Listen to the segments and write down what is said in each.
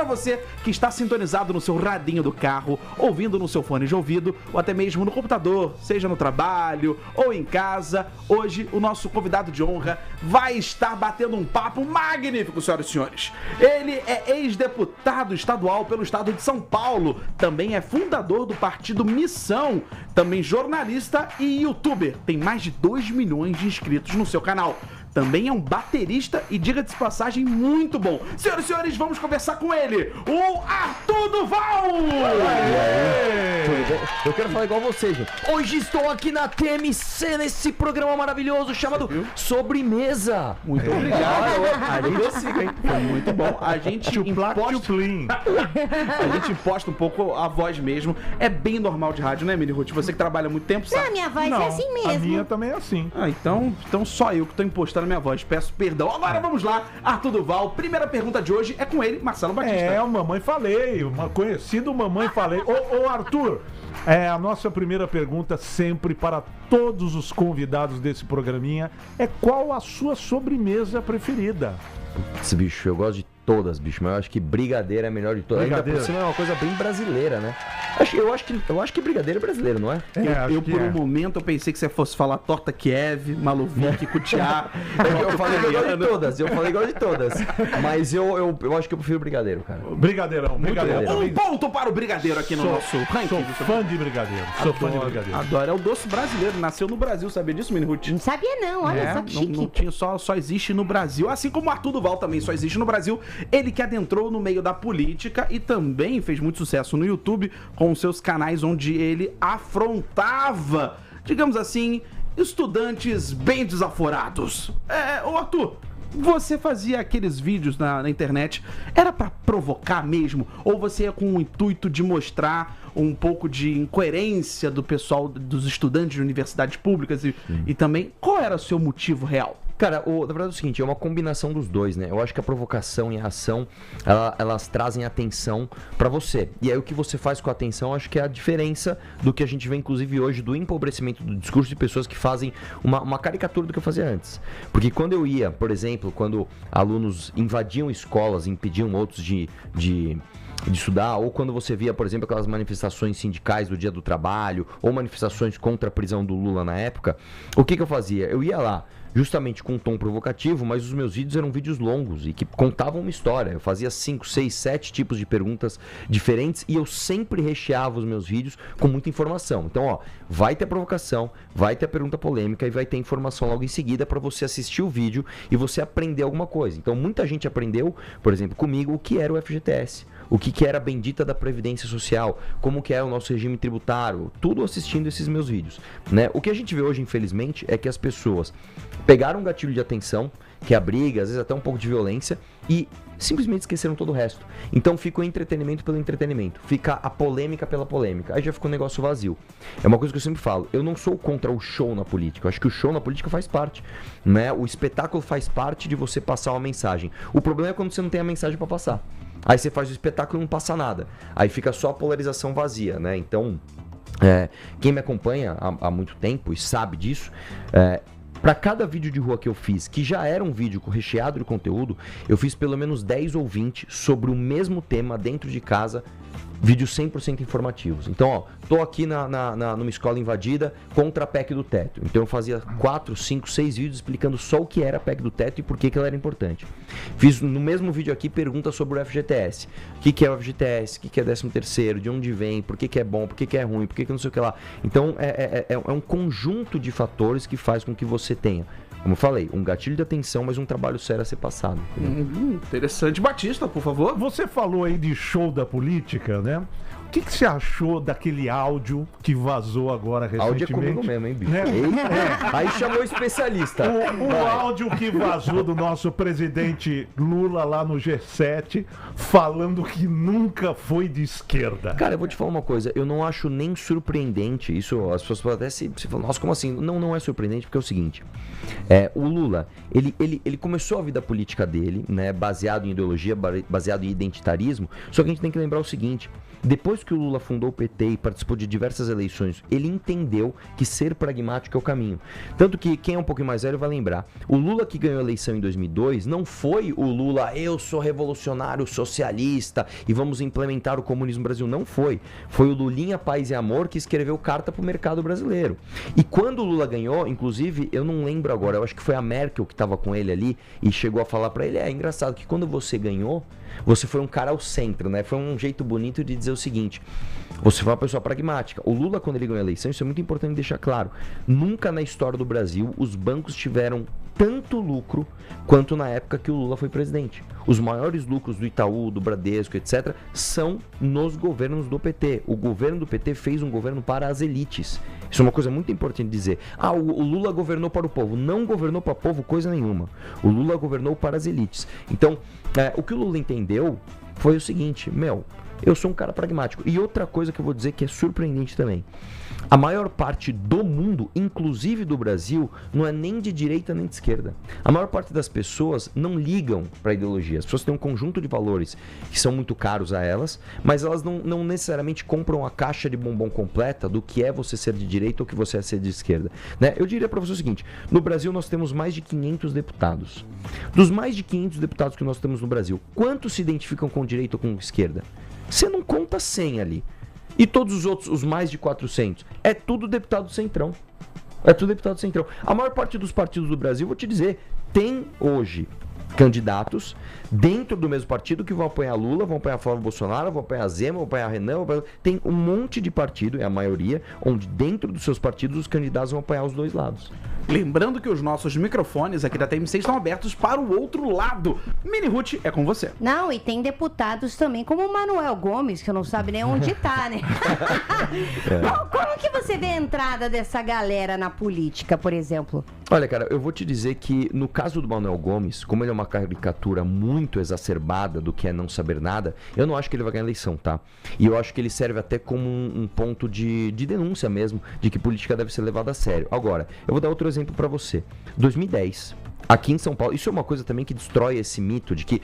para você que está sintonizado no seu radinho do carro, ouvindo no seu fone de ouvido, ou até mesmo no computador, seja no trabalho ou em casa. Hoje o nosso convidado de honra vai estar batendo um papo magnífico, senhoras e senhores. Ele é ex-deputado estadual pelo estado de São Paulo, também é fundador do partido Missão, também jornalista e youtuber. Tem mais de 2 milhões de inscritos no seu canal. Também é um baterista e, diga-se de passagem, muito bom. Senhoras e senhores, vamos conversar com ele, o Arthur Duval! Eu quero falar igual você, gente. Hoje estou aqui na TMC, nesse programa maravilhoso chamado Sobremesa. Muito obrigado. A gente foi muito bom. A gente imposta um pouco a voz mesmo. É bem normal de rádio, né, Mini Ruth? Você que trabalha há muito tempo, sabe? Não, minha voz é assim mesmo. A minha também é assim. Ah, então só eu que tô impostando a minha voz. Peço perdão. Agora vamos lá, Arthur Duval. Primeira pergunta de hoje é com ele, Marcelo Batista. É, o Mamãe Falei, uma conhecido Mamãe Falei. Ô Arthur, a nossa primeira pergunta sempre para todos os convidados desse programinha é: qual a sua sobremesa preferida? Esse bicho, eu gosto de todas, bicho, mas eu acho que brigadeiro é a melhor de todas. Ainda por cima é uma coisa bem brasileira, né? Eu acho que brigadeiro é brasileiro, não é? Eu por um momento, eu pensei que você fosse falar torta Kiev, Malovik, Kutiá. Eu falei igual de todas. Mas eu acho que eu prefiro brigadeiro, cara. Brigadeirão. Um ponto para o brigadeiro aqui no nosso ranking. Sou fã de brigadeiro. Adoro. É o doce brasileiro. Nasceu no Brasil, sabia disso, Mini Ruth? Não sabia não, olha só que chique. Não tinha, só existe no Brasil. Assim como o Arthur Duval também só existe no Brasil. Ele que adentrou no meio da política e também fez muito sucesso no YouTube com os seus canais onde ele afrontava, digamos assim, estudantes bem desaforados. Ô Arthur, você fazia aqueles vídeos na internet, era pra provocar mesmo? Ou você ia com o intuito de mostrar um pouco de incoerência do pessoal, dos estudantes de universidades públicas e também, qual era o seu motivo real? Cara, na verdade é o seguinte, é uma combinação dos dois, né? Eu acho que a provocação e a ação, elas trazem atenção pra você. E aí o que você faz com a atenção, acho que é a diferença do que a gente vê, inclusive, hoje, do empobrecimento do discurso de pessoas que fazem uma caricatura do que eu fazia antes. Porque quando eu ia, por exemplo, quando alunos invadiam escolas, impediam outros de estudar, ou quando você via, por exemplo, aquelas manifestações sindicais do Dia do Trabalho, ou manifestações contra a prisão do Lula na época, o que eu fazia? Eu ia lá, justamente com um tom provocativo, mas os meus vídeos eram vídeos longos e que contavam uma história. Eu fazia 5, 6, 7 tipos de perguntas diferentes e eu sempre recheava os meus vídeos com muita informação. Então, vai ter a provocação, vai ter a pergunta polêmica e vai ter informação logo em seguida para você assistir o vídeo e você aprender alguma coisa. Então, muita gente aprendeu, por exemplo, comigo, o que era o FGTS. O que era a bendita da Previdência Social, como que é o nosso regime tributário, tudo assistindo esses meus vídeos, né? O que a gente vê hoje, infelizmente, é que as pessoas pegaram um gatilho de atenção, que é a briga, às vezes até um pouco de violência, e simplesmente esqueceram todo o resto. Então fica o entretenimento pelo entretenimento, fica a polêmica pela polêmica, aí já fica um negócio vazio. É uma coisa que eu sempre falo, eu não sou contra o show na política, eu acho que o show na política faz parte, né? O espetáculo faz parte de você passar uma mensagem. O problema é quando você não tem a mensagem para passar. Aí você faz o espetáculo e não passa nada. Aí fica só a polarização vazia, né? Então, quem me acompanha há muito tempo e sabe disso, para cada vídeo de rua que eu fiz, que já era um vídeo recheado de conteúdo, eu fiz pelo menos 10 ou 20 sobre o mesmo tema dentro de casa, vídeos 100% informativos. Então, tô aqui numa escola invadida contra a PEC do teto. Então eu fazia 4, 5, 6 vídeos explicando só o que era a PEC do teto e por que ela era importante. Fiz no mesmo vídeo aqui perguntas sobre o FGTS. O que é o FGTS? O que é 13º? De onde vem? Por que é bom? Por que é ruim? Por que não sei o que lá? Então é um conjunto de fatores que faz com que você tenha, como eu falei, um gatilho de atenção, mas um trabalho sério a ser passado. Interessante. Batista, por favor. Você falou aí de show da política, né? O que você achou daquele áudio que vazou agora recentemente? Áudio é comigo mesmo, hein, bicho? Aí chamou o especialista. O áudio que vazou do nosso presidente Lula lá no G7, falando que nunca foi de esquerda. Cara, eu vou te falar uma coisa, eu não acho nem surpreendente isso, as pessoas podem até se falar, nossa, como assim? Não é surpreendente, porque é o seguinte, o Lula, ele começou a vida política dele, né, baseado em ideologia, baseado em identitarismo, só que a gente tem que lembrar o seguinte, depois que o Lula fundou o PT e participou de diversas eleições, ele entendeu que ser pragmático é o caminho. Tanto que quem é um pouquinho mais velho vai lembrar, o Lula que ganhou a eleição em 2002 não foi o Lula, eu sou revolucionário socialista e vamos implementar o comunismo no Brasil. Não foi. Foi o Lulinha Paz e Amor que escreveu carta pro mercado brasileiro. E quando o Lula ganhou, inclusive, eu não lembro agora, eu acho que foi a Merkel que estava com ele ali e chegou a falar para ele, é engraçado que quando você ganhou, você foi um cara ao centro, né? Foi um jeito bonito de dizer o seguinte, você foi uma pessoa pragmática. O Lula, quando ele ganhou a eleição, isso é muito importante deixar claro, nunca na história do Brasil os bancos tiveram tanto lucro quanto na época que o Lula foi presidente. Os maiores lucros do Itaú, do Bradesco, etc., são nos governos do PT. O governo do PT fez um governo para as elites. Isso é uma coisa muito importante dizer. O Lula governou para o povo. Não governou para o povo coisa nenhuma. O Lula governou para as elites. Então, o que o Lula entendeu foi o seguinte, eu sou um cara pragmático. E outra coisa que eu vou dizer que é surpreendente também. A maior parte do mundo, inclusive do Brasil, não é nem de direita nem de esquerda. A maior parte das pessoas não ligam para a ideologia. As pessoas têm um conjunto de valores que são muito caros a elas, mas elas não necessariamente compram a caixa de bombom completa do que é você ser de direita ou que você é ser de esquerda. Né? Eu diria para você o seguinte, no Brasil nós temos mais de 500 deputados. Dos mais de 500 deputados que nós temos no Brasil, quantos se identificam com direita ou com esquerda? Você não conta 100 ali. E todos os outros, os mais de 400, é tudo deputado centrão. É tudo deputado centrão. A maior parte dos partidos do Brasil, vou te dizer, tem hoje candidatos dentro do mesmo partido que vão apoiar Lula, vão apoiar Flávio Bolsonaro, vão apoiar Zema, vão apoiar Renan, tem um monte de partido, é a maioria, onde dentro dos seus partidos os candidatos vão apoiar os dois lados. Lembrando que os nossos microfones aqui da TMC estão abertos para o outro lado. Mini Ruth, é com você. Não, e tem deputados também, como o Manuel Gomes, que eu não sabe nem onde tá, né? Como que você vê a entrada dessa galera na política, por exemplo? Olha, cara, eu vou te dizer que no caso do Manuel Gomes, como ele é uma caricatura muito exacerbada do que é não saber nada, eu não acho que ele vai ganhar a eleição, tá? E eu acho que ele serve até como um ponto de denúncia mesmo, de que política deve ser levada a sério. Agora, eu vou dar outro exemplo pra você. 2010, aqui em São Paulo, isso é uma coisa também que destrói esse mito de que,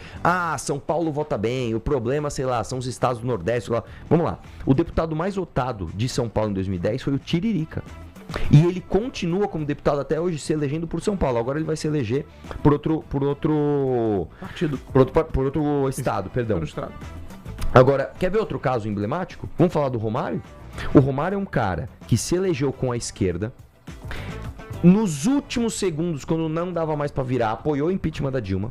São Paulo vota bem, o problema, sei lá, são os estados do Nordeste, lá. Vamos lá. O deputado mais votado de São Paulo em 2010 foi o Tiririca. E ele continua como deputado até hoje se elegendo por São Paulo. Agora ele vai se eleger por outro partido. Por outro estado, perdão. Por estado. Agora, quer ver outro caso emblemático? Vamos falar do Romário? O Romário é um cara que se elegeu com a esquerda. Nos últimos segundos, quando não dava mais pra virar, apoiou o impeachment da Dilma.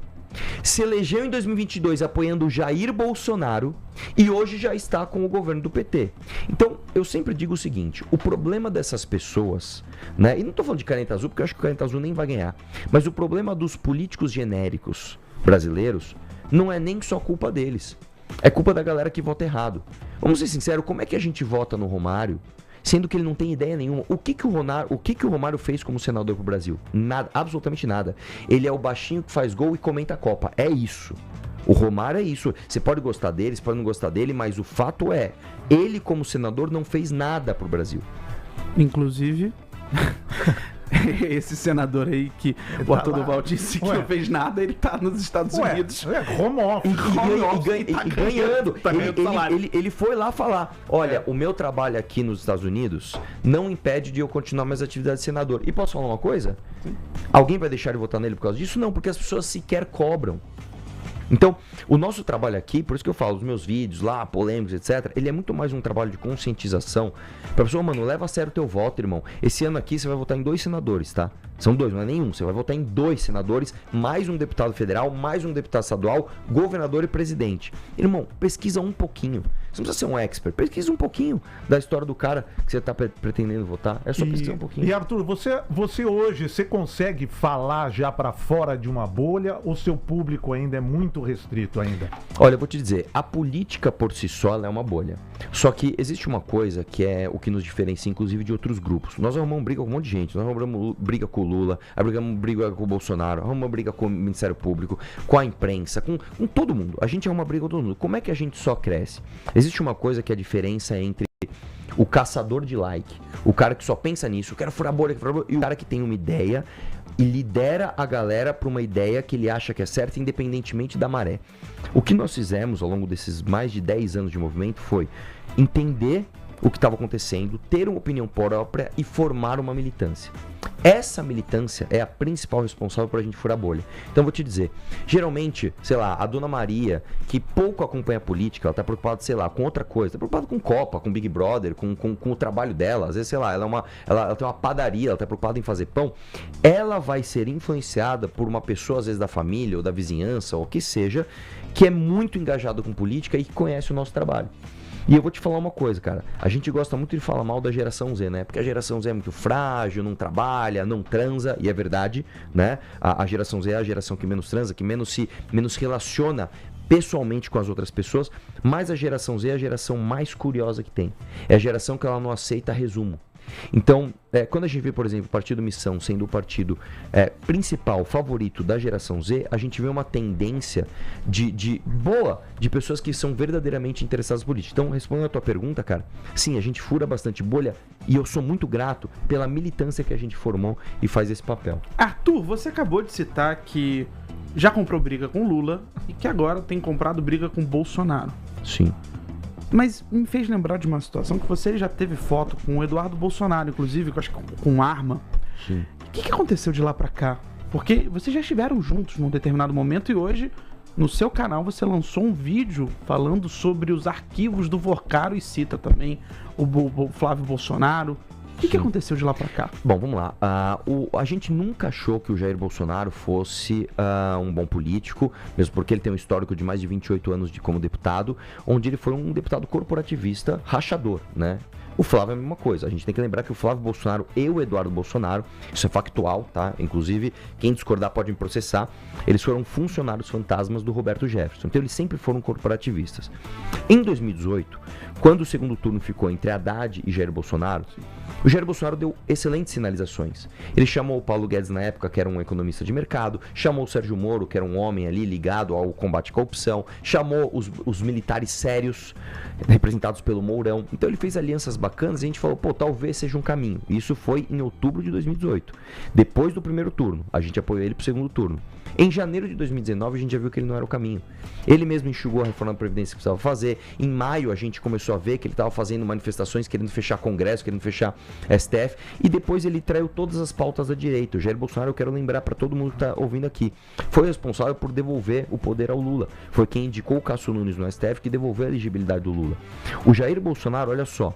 Se elegeu em 2022 apoiando o Jair Bolsonaro e hoje já está com o governo do PT. Então, eu sempre digo o seguinte, o problema dessas pessoas, né? E não tô falando de caneta azul, porque eu acho que o caneta azul nem vai ganhar. Mas o problema dos políticos genéricos brasileiros não é nem só culpa deles. É culpa da galera que vota errado. Vamos ser sinceros, como é que a gente vota no Romário, sendo que ele não tem ideia nenhuma? O que o Romário fez como senador pro Brasil? Nada, absolutamente nada. Ele é o baixinho que faz gol e comenta a Copa. É isso. O Romário é isso. Você pode gostar dele, você pode não gostar dele, mas o fato é, ele como senador não fez nada pro Brasil. Inclusive... Esse senador aí que o Arthur Duval disse que não fez nada, ele tá nos Estados Unidos. Home office. E ganhando. Ele foi lá falar, olha, o meu trabalho aqui nos Estados Unidos não impede de eu continuar minhas atividades de senador. E posso falar uma coisa? Sim. Alguém vai deixar de votar nele por causa disso? Não, porque as pessoas sequer cobram. Então, o nosso trabalho aqui, por isso que eu falo, os meus vídeos lá, polêmicos, etc., ele é muito mais um trabalho de conscientização. Pra pessoa, mano, leva a sério o teu voto, irmão. Esse ano aqui você vai votar em 2 senadores, tá? São 2, não é nenhum. Você vai votar em 2 senadores, mais um deputado federal, mais um deputado estadual, governador e presidente. Irmão, pesquisa um pouquinho. Você não precisa ser um expert. Pesquisa um pouquinho da história do cara que você tá pretendendo votar. É só pesquisar um pouquinho. E Arthur, você hoje, você consegue falar já pra fora de uma bolha ou seu público ainda é muito restrito ainda? Olha, eu vou te dizer, a política por si só ela é uma bolha. Só que existe uma coisa que é o que nos diferencia, inclusive, de outros grupos. Nós arrumamos briga com um monte de gente. Nós arrumamos briga com o Lula, arrumamos briga com o Bolsonaro, arrumamos briga com o Ministério Público, com a imprensa, com todo mundo. A gente arruma briga com todo mundo. Como é que a gente só cresce? Existe uma coisa que é a diferença entre o caçador de like, o cara que só pensa nisso, eu quero furar bolha, e o cara que tem uma ideia e lidera a galera para uma ideia que ele acha que é certa, independentemente da maré. O que nós fizemos ao longo desses mais de 10 anos de movimento foi entender o que estava acontecendo, ter uma opinião própria e formar uma militância. Essa militância é a principal responsável por a gente furar a bolha. Então vou te dizer, geralmente, sei lá, a Dona Maria, que pouco acompanha a política, ela tá preocupada, sei lá, com outra coisa, tá preocupada com Copa, com Big Brother, com o trabalho dela, às vezes, sei lá, ela tem uma padaria, ela tá preocupada em fazer pão, ela vai ser influenciada por uma pessoa, às vezes da família ou da vizinhança, ou o que seja, que é muito engajado com política e que conhece o nosso trabalho. E eu vou te falar uma coisa, cara. A gente gosta muito de falar mal da geração Z, né? Porque a geração Z é muito frágil, não trabalha, não transa, e é verdade, né? A geração Z é a geração que menos transa, que menos se relaciona pessoalmente com as outras pessoas, mas a geração Z é a geração mais curiosa que tem. É a geração que ela não aceita resumo. Então, quando a gente vê, por exemplo, o Partido Missão sendo o partido principal, favorito da geração Z, a gente vê uma tendência de pessoas que são verdadeiramente interessadas por política. Então, respondendo a tua pergunta, cara, sim, a gente fura bastante bolha e eu sou muito grato pela militância que a gente formou e faz esse papel. Arthur, você acabou de citar que já comprou briga com Lula e que agora tem comprado briga com Bolsonaro. Sim. Mas me fez lembrar de uma situação que você já teve foto com o Eduardo Bolsonaro, inclusive, acho que com arma. Sim. O que aconteceu de lá pra cá? Porque vocês já estiveram juntos num determinado momento e hoje, no seu canal, você lançou um vídeo falando sobre os arquivos do Vorcaro e cita também o Flávio Bolsonaro. O que aconteceu de lá pra cá? Bom, vamos lá. A gente nunca achou que o Jair Bolsonaro fosse um bom político, mesmo porque ele tem um histórico de mais de 28 anos como deputado, onde ele foi um deputado corporativista rachador, né? O Flávio é a mesma coisa. A gente tem que lembrar que o Flávio Bolsonaro e o Eduardo Bolsonaro, isso é factual, tá? Inclusive, quem discordar pode me processar. Eles foram funcionários fantasmas do Roberto Jefferson. Então, eles sempre foram corporativistas. Em 2018, quando o segundo turno ficou entre Haddad e Jair Bolsonaro, o Jair Bolsonaro deu excelentes sinalizações. Ele chamou o Paulo Guedes na época, que era um economista de mercado, chamou o Sérgio Moro, que era um homem ali ligado ao combate à corrupção, chamou os militares sérios, representados pelo Mourão. Então ele fez alianças bacanas e a gente falou, pô, talvez seja um caminho. Isso foi em outubro de 2018. Depois do primeiro turno, a gente apoiou ele pro segundo turno. Em janeiro de 2019, a gente já viu que ele não era o caminho. Ele mesmo enxugou a reforma da Previdência que precisava fazer. Em maio, a gente começou a ver que ele estava fazendo manifestações, querendo fechar Congresso, querendo fechar STF. E depois ele traiu todas as pautas da direita. O Jair Bolsonaro, eu quero lembrar para todo mundo que está ouvindo aqui, foi responsável por devolver o poder ao Lula. Foi quem indicou o Cássio Nunes no STF que devolveu a elegibilidade do Lula. O Jair Bolsonaro, olha só,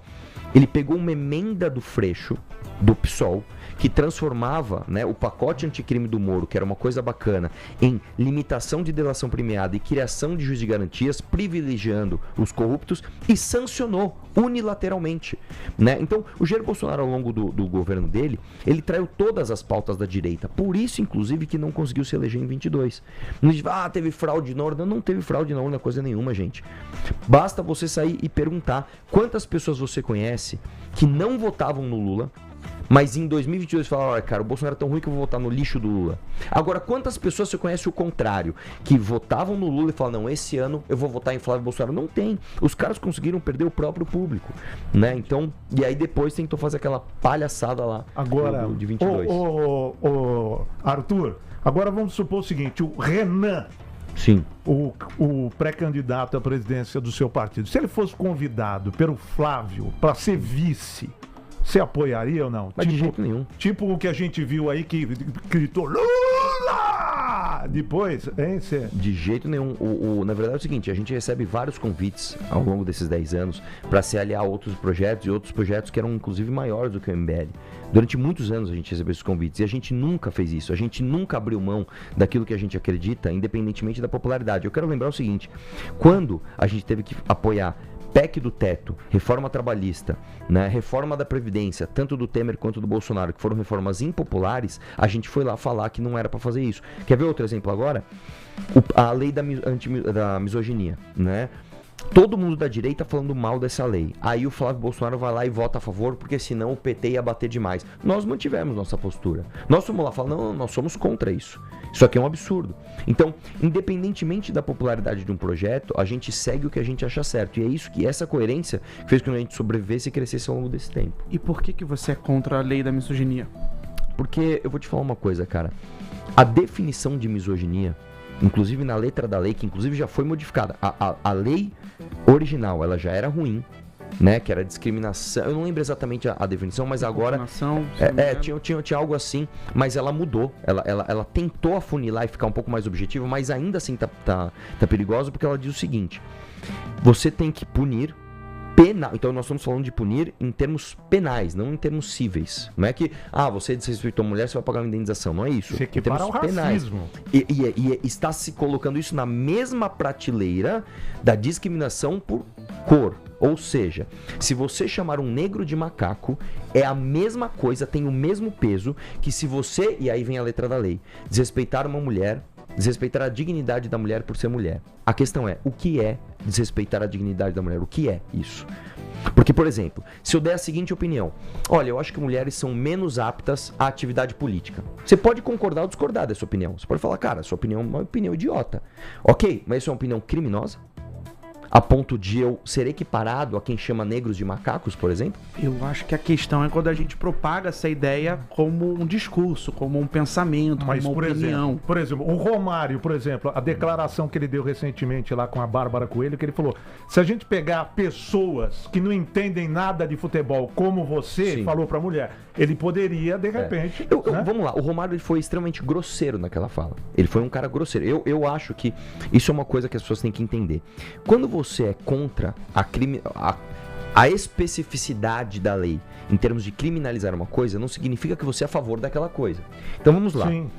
ele pegou uma emenda do Freixo, do PSOL, que transformava, né, o pacote anticrime do Moro, que era uma coisa bacana, em limitação de delação premiada e criação de juiz de garantias, privilegiando os corruptos, e sancionou unilateralmente, né? Então, o Jair Bolsonaro, ao longo do governo dele, ele traiu todas as pautas da direita, por isso, inclusive, que não conseguiu se eleger em 22. Não diz, teve fraude na urna. Não teve fraude na urna, coisa nenhuma, gente. Basta você sair e perguntar quantas pessoas você conhece que não votavam no Lula, mas em 2022 falaram, olha, cara, o Bolsonaro é tão ruim que eu vou votar no lixo do Lula. Agora, quantas pessoas você conhece o contrário? Que votavam no Lula e falam, não, esse ano eu vou votar em Flávio Bolsonaro. Não tem. Os caras conseguiram perder o próprio público, né? Então, e aí depois tentou fazer aquela palhaçada lá agora, de 22. Arthur, agora vamos supor o seguinte, o Renan, sim, o pré-candidato à presidência do seu partido, se ele fosse convidado pelo Flávio para ser vice, você apoiaria ou não? Mas de jeito nenhum. Tipo o que a gente viu aí que gritou Lula! Depois, hein? De jeito nenhum. Na verdade é o seguinte, a gente recebe vários convites ao longo desses 10 anos para se aliar a outros projetos e outros projetos que eram inclusive maiores do que o MBL. Durante muitos anos a gente recebeu esses convites e a gente nunca fez isso. A gente nunca abriu mão daquilo que a gente acredita, independentemente da popularidade. Eu quero lembrar o seguinte, quando a gente teve que apoiar PEC do teto, reforma trabalhista, né, reforma da Previdência, tanto do Temer quanto do Bolsonaro, que foram reformas impopulares, a gente foi lá falar que não era para fazer isso. Quer ver outro exemplo agora? A lei da misoginia, né? todo mundo da direita falando mal dessa lei. Aí o Flávio Bolsonaro vai lá e vota a favor, porque senão o PT ia bater demais. Nós mantivemos nossa postura. Nós fomos lá e falamos, não, nós somos contra isso. Isso aqui é um absurdo. Então, independentemente da popularidade de um projeto, a gente segue o que a gente acha certo. E é isso que essa coerência fez com que a gente sobrevivesse e crescesse ao longo desse tempo. E por que você é contra a lei da misoginia? Porque eu vou te falar uma coisa, cara. A definição de misoginia, inclusive na letra da lei, que inclusive já foi modificada. A lei original, ela já era ruim, né? Que era discriminação. Eu não lembro exatamente a definição, mas agora... Tinha algo assim, mas ela mudou. Ela tentou afunilar e ficar um pouco mais objetiva, mas ainda assim tá perigosa, porque ela diz o seguinte: você tem que punir penal. Então nós estamos falando de punir em termos penais, não em termos cíveis. Não é que, você desrespeitou a mulher, você vai pagar uma indenização. Não é isso. Você equipara ao racismo. E está se colocando isso na mesma prateleira da discriminação por cor. Ou seja, se você chamar um negro de macaco, é a mesma coisa, tem o mesmo peso que se você, e aí vem a letra da lei, desrespeitar uma mulher, desrespeitar a dignidade da mulher por ser mulher. A questão é, o que é desrespeitar a dignidade da mulher? O que é isso? Porque, por exemplo, se eu der a seguinte opinião: olha, eu acho que mulheres são menos aptas à atividade política. Você pode concordar ou discordar dessa opinião. Você pode falar, cara, sua opinião é uma opinião idiota. Ok, mas isso é uma opinião criminosa? A ponto de eu ser equiparado a quem chama negros de macacos, por exemplo? Eu acho que a questão é quando a gente propaga essa ideia como um discurso, como um pensamento, mas, como uma opinião. Por exemplo, o Romário, por exemplo, a declaração que ele deu recentemente lá com a Bárbara Coelho, que ele falou, se a gente pegar pessoas que não entendem nada de futebol, como você Sim. falou pra mulher, ele poderia, de repente... né? Vamos lá, o Romário ele foi extremamente grosseiro naquela fala. Ele foi um cara grosseiro. Eu acho que isso é uma coisa que as pessoas têm que entender. Quando você é contra a especificidade da lei em termos de criminalizar uma coisa, não significa que você é a favor daquela coisa. Então vamos lá. Sim.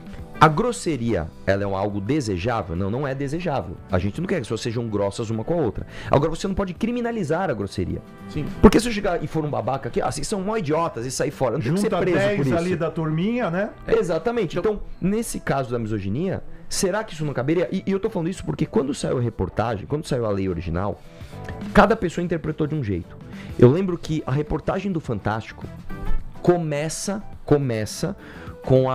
A grosseria, ela é algo desejável? Não, não é desejável. A gente não quer que as pessoas sejam grossas uma com a outra. Agora, você não pode criminalizar a grosseria. Sim. Porque se eu chegar e for um babaca aqui, vocês são mó idiotas e sair fora, não tem que ser Junta preso 10 por isso. ali da turminha, né? Exatamente. Então, nesse caso da misoginia, será que isso não caberia? E eu tô falando isso porque quando saiu a reportagem, quando saiu a lei original, cada pessoa interpretou de um jeito. Eu lembro que a reportagem do Fantástico começa com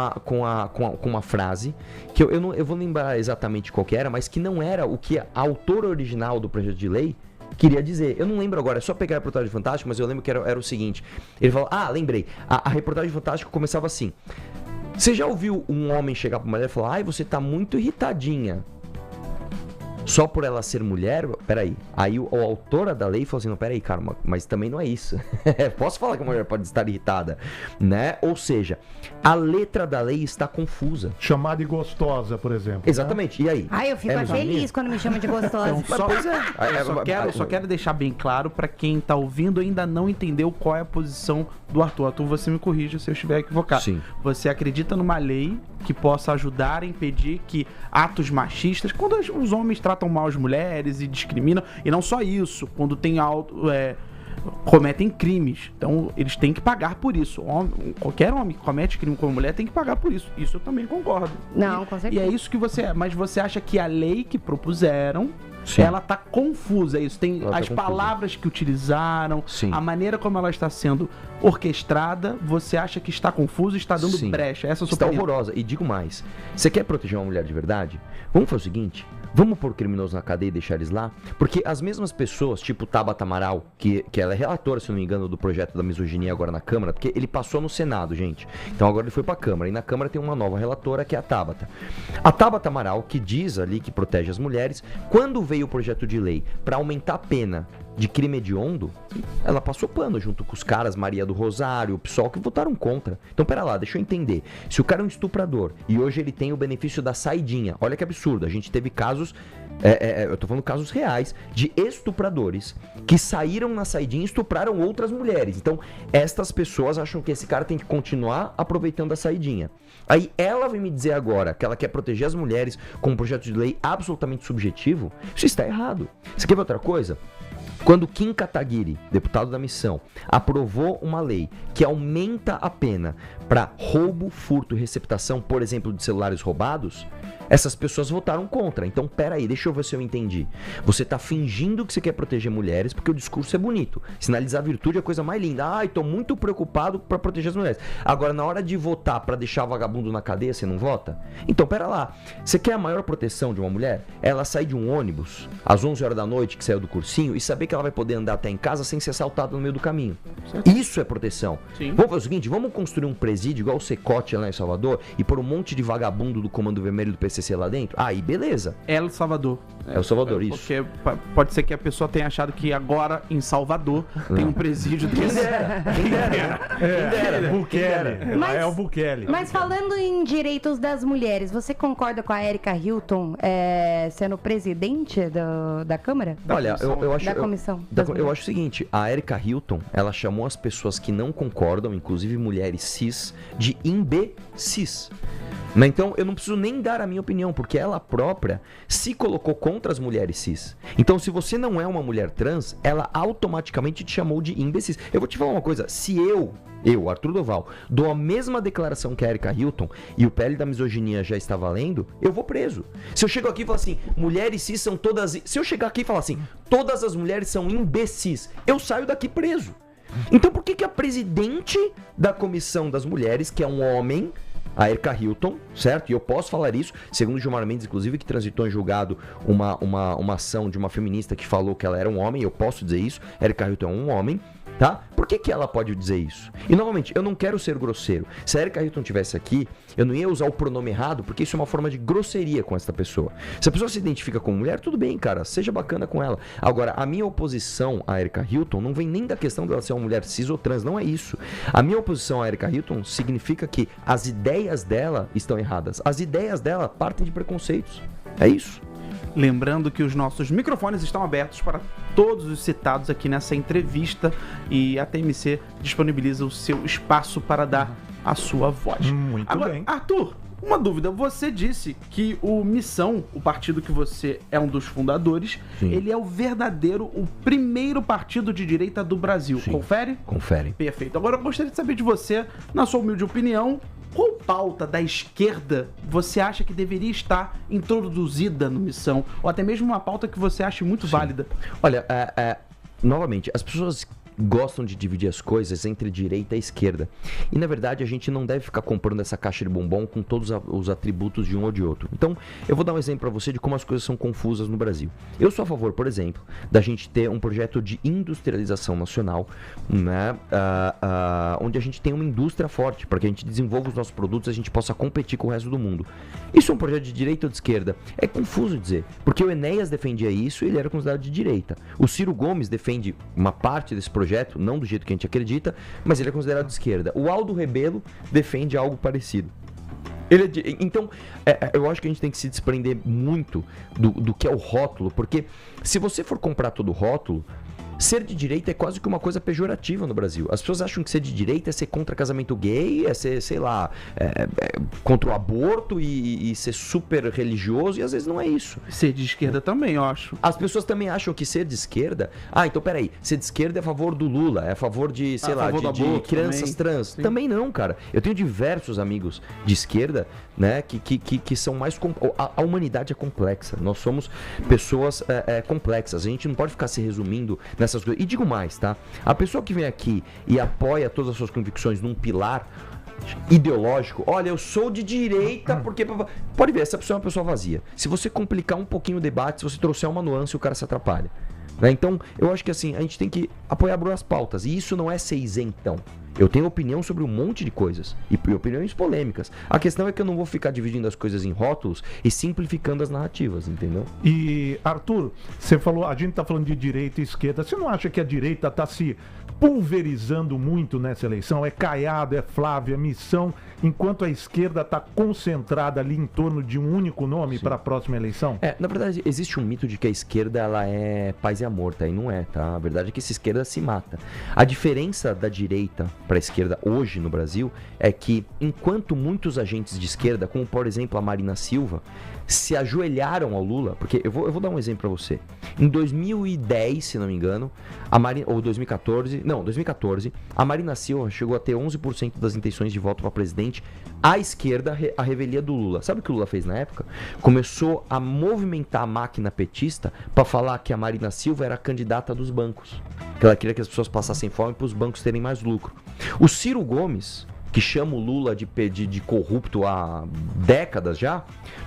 uma frase que eu vou lembrar exatamente qual que era, mas que não era o que a autora original do projeto de lei queria dizer. Eu não lembro agora, é só pegar a reportagem do Fantástico, mas eu lembro que era o seguinte. Ele falou, lembrei, a reportagem do Fantástico começava assim: você já ouviu um homem chegar pra uma mulher e falar, você tá muito irritadinha só por ela ser mulher? Peraí. Aí a autora da lei falou assim, não, peraí, cara, mas também não é isso. Posso falar que a mulher pode estar irritada, né? Ou seja, a letra da lei está confusa. Chamar de gostosa, por exemplo. Exatamente. Né? E aí? Ai, eu fico feliz quando me chamam de gostosa. Então, só quero deixar bem claro pra quem tá ouvindo e ainda não entendeu qual é a posição do Arthur. Arthur, você me corrija se eu estiver equivocado. Sim. Você acredita numa lei que possa ajudar a impedir que atos machistas, quando os homens tratam mal as mulheres e discriminam, e não só isso, quando tem cometem crimes, então eles têm que pagar por isso. Qualquer homem que comete crime com uma mulher tem que pagar por isso. Isso eu também concordo. Não, com certeza. E é isso que mas você acha que a lei que propuseram, Sim. ela tá confusa, é isso? Tem Ela tá as confusa. palavras que utilizaram, Sim. a maneira como ela está sendo orquestrada, você acha que está confusa e está dando Sim. brecha? Essa é a sua Está opinião. horrorosa. E digo mais, você quer proteger uma mulher de verdade? Vamos fazer o seguinte, vamos pôr criminosos na cadeia e deixar eles lá? Porque as mesmas pessoas, tipo Tabata Amaral, que ela é relatora, se não me engano, do projeto da misoginia agora na Câmara, porque ele passou no Senado, gente. Então agora ele foi pra Câmara, e na Câmara tem uma nova relatora, que é a Tabata. A Tabata Amaral, que diz ali que protege as mulheres, quando veio o projeto de lei para aumentar a pena de crime hediondo, ela passou pano junto com os caras, Maria do Rosário, o PSOL, que votaram contra. Então, pera lá, deixa eu entender. Se o cara é um estuprador e hoje ele tem o benefício da saidinha, olha que absurdo, a gente teve casos, eu tô falando casos reais, de estupradores que saíram na saidinha e estupraram outras mulheres. Então, estas pessoas acham que esse cara tem que continuar aproveitando a saidinha. Aí ela vem me dizer agora que ela quer proteger as mulheres com um projeto de lei absolutamente subjetivo. Isso está errado. Você quer ver outra coisa? Quando Kim Kataguiri, deputado da Missão, aprovou uma lei que aumenta a pena para roubo, furto e receptação, por exemplo, de celulares roubados, essas pessoas votaram contra. Então, peraí, deixa eu ver se eu entendi. Você tá fingindo que você quer proteger mulheres porque o discurso é bonito. Sinalizar virtude é a coisa mais linda. Ai, tô muito preocupado para proteger as mulheres. Agora, na hora de votar para deixar vagabundo na cadeia, você não vota? Então, pera lá. Você quer a maior proteção de uma mulher? Ela sair de um ônibus às 11 horas da noite, que saiu do cursinho, e saber que ela vai poder andar até em casa sem ser assaltada no meio do caminho. Isso é proteção. Sim. Vamos fazer o seguinte, vamos construir um presídio igual o Secote lá em Salvador e pôr um monte de vagabundo do Comando Vermelho do PCC lá dentro? Aí, beleza. El Salvador. É o Salvador, isso. Porque pode ser que a pessoa tenha achado que agora em Salvador tem um presídio desse. Quem dera. Bukele. Mas- É o Bukele. Mas falando em direitos das mulheres, você concorda com a Erika Hilton sendo presidente da Câmara? Olha, eu acho... Da comissão. eu das mulheres. acho o seguinte, a Erika Hilton, ela chamou as pessoas que não concordam, inclusive mulheres cis, de imbecis. Mas então, eu não preciso nem dar a minha opinião, porque ela própria se colocou contra as mulheres cis. Então, se você não é uma mulher trans, ela automaticamente te chamou de imbecis. Eu vou te falar uma coisa, se eu, Arthur Doval, dou a mesma declaração que a Erika Hilton e o PL da misoginia já está valendo, eu vou preso. Se eu chego aqui e falar assim, mulheres cis são todas... Se eu chegar aqui e falar assim, todas as mulheres são imbecis, eu saio daqui preso. Então, por que a presidente da Comissão das Mulheres, que é um homem... A Erika Hilton, certo? E eu posso falar isso, segundo o Gilmar Mendes, inclusive, que transitou em julgado uma ação de uma feminista que falou que ela era um homem, eu posso dizer isso, a Erika Hilton é um homem, tá? Por que ela pode dizer isso? E, novamente, eu não quero ser grosseiro. Se a Erika Hilton estivesse aqui, eu não ia usar o pronome errado, porque isso é uma forma de grosseria com essa pessoa. Se a pessoa se identifica como mulher, tudo bem, cara, seja bacana com ela. Agora, a minha oposição à Erika Hilton não vem nem da questão dela ser uma mulher cis ou trans, não é isso. A minha oposição à Erika Hilton significa que as ideias dela estão erradas. As ideias dela partem de preconceitos. É isso. Lembrando que os nossos microfones estão abertos para todos os citados aqui nessa entrevista e a TMC disponibiliza o seu espaço para dar a sua voz. Muito Agora, bem. Arthur, uma dúvida. Você disse que o Missão, o partido que você é um dos fundadores, Sim. ele é o primeiro partido de direita do Brasil. Sim. Confere? Confere. Perfeito. Agora eu gostaria de saber de você, na sua humilde opinião, qual pauta da esquerda você acha que deveria estar introduzida no Missão? Ou até mesmo uma pauta que você ache muito válida? Olha, novamente, as pessoas gostam de dividir as coisas entre direita e esquerda. E, na verdade, a gente não deve ficar comprando essa caixa de bombom com todos os atributos de um ou de outro. Então, eu vou dar um exemplo para você de como as coisas são confusas no Brasil. Eu sou a favor, por exemplo, da gente ter um projeto de industrialização nacional, né, onde a gente tem uma indústria forte, para que a gente desenvolva os nossos produtos e a gente possa competir com o resto do mundo. Isso é um projeto de direita ou de esquerda? É confuso dizer, porque o Enéas defendia isso e ele era considerado de direita. O Ciro Gomes defende uma parte desse projeto, não do jeito que a gente acredita, mas ele é considerado de esquerda. O Aldo Rebelo defende algo parecido. Então, eu acho que a gente tem que se desprender muito do que é o rótulo, porque se você for comprar todo o rótulo, ser de direita é quase que uma coisa pejorativa no Brasil. As pessoas acham que ser de direita é ser contra casamento gay, é ser, sei lá, contra o aborto e ser super religioso, e às vezes não é isso. Ser de esquerda também, eu acho. As pessoas também acham que ser de esquerda... então peraí, ser de esquerda é a favor do Lula, é a favor de, sei lá, favor do de aborto crianças também. trans. Sim. Também não, cara. Eu tenho diversos amigos de esquerda, né, que são mais... A humanidade é complexa. Nós somos pessoas complexas. A gente não pode ficar se resumindo nessas coisas. E digo mais, tá? A pessoa que vem aqui e apoia todas as suas convicções num pilar ideológico, olha, eu sou de direita porque... Pode ver, essa pessoa é uma pessoa vazia. Se você complicar um pouquinho o debate, se você trouxer uma nuance, o cara se atrapalha. Né? Então, eu acho que assim, a gente tem que apoiar as pautas. E isso não é ser isentão. Eu tenho opinião sobre um monte de coisas. E opiniões polêmicas. A questão é que eu não vou ficar dividindo as coisas em rótulos e simplificando as narrativas, entendeu? E, Arthur, você falou, a gente tá falando de direita e esquerda. Você não acha que a direita tá se pulverizando muito nessa eleição? É Caiado, é Flávio, é Missão, enquanto a esquerda tá concentrada ali em torno de um único nome para a próxima eleição? Na verdade, existe um mito de que a esquerda ela é paz e amor, tá? E não é, tá? A verdade é que essa esquerda se mata. A diferença da direita para a esquerda hoje no Brasil é que enquanto muitos agentes de esquerda, como por exemplo a Marina Silva, se ajoelharam ao Lula, porque eu vou dar um exemplo para você. Em 2010, se não me engano, ou 2014, a Marina Silva chegou a ter 11% das intenções de voto para presidente à esquerda, a revelia do Lula. Sabe o que o Lula fez na época? Começou a movimentar a máquina petista para falar que a Marina Silva era a candidata dos bancos, que ela queria que as pessoas passassem fome para os bancos terem mais lucro. O Ciro Gomes, que chama o Lula de corrupto há décadas já,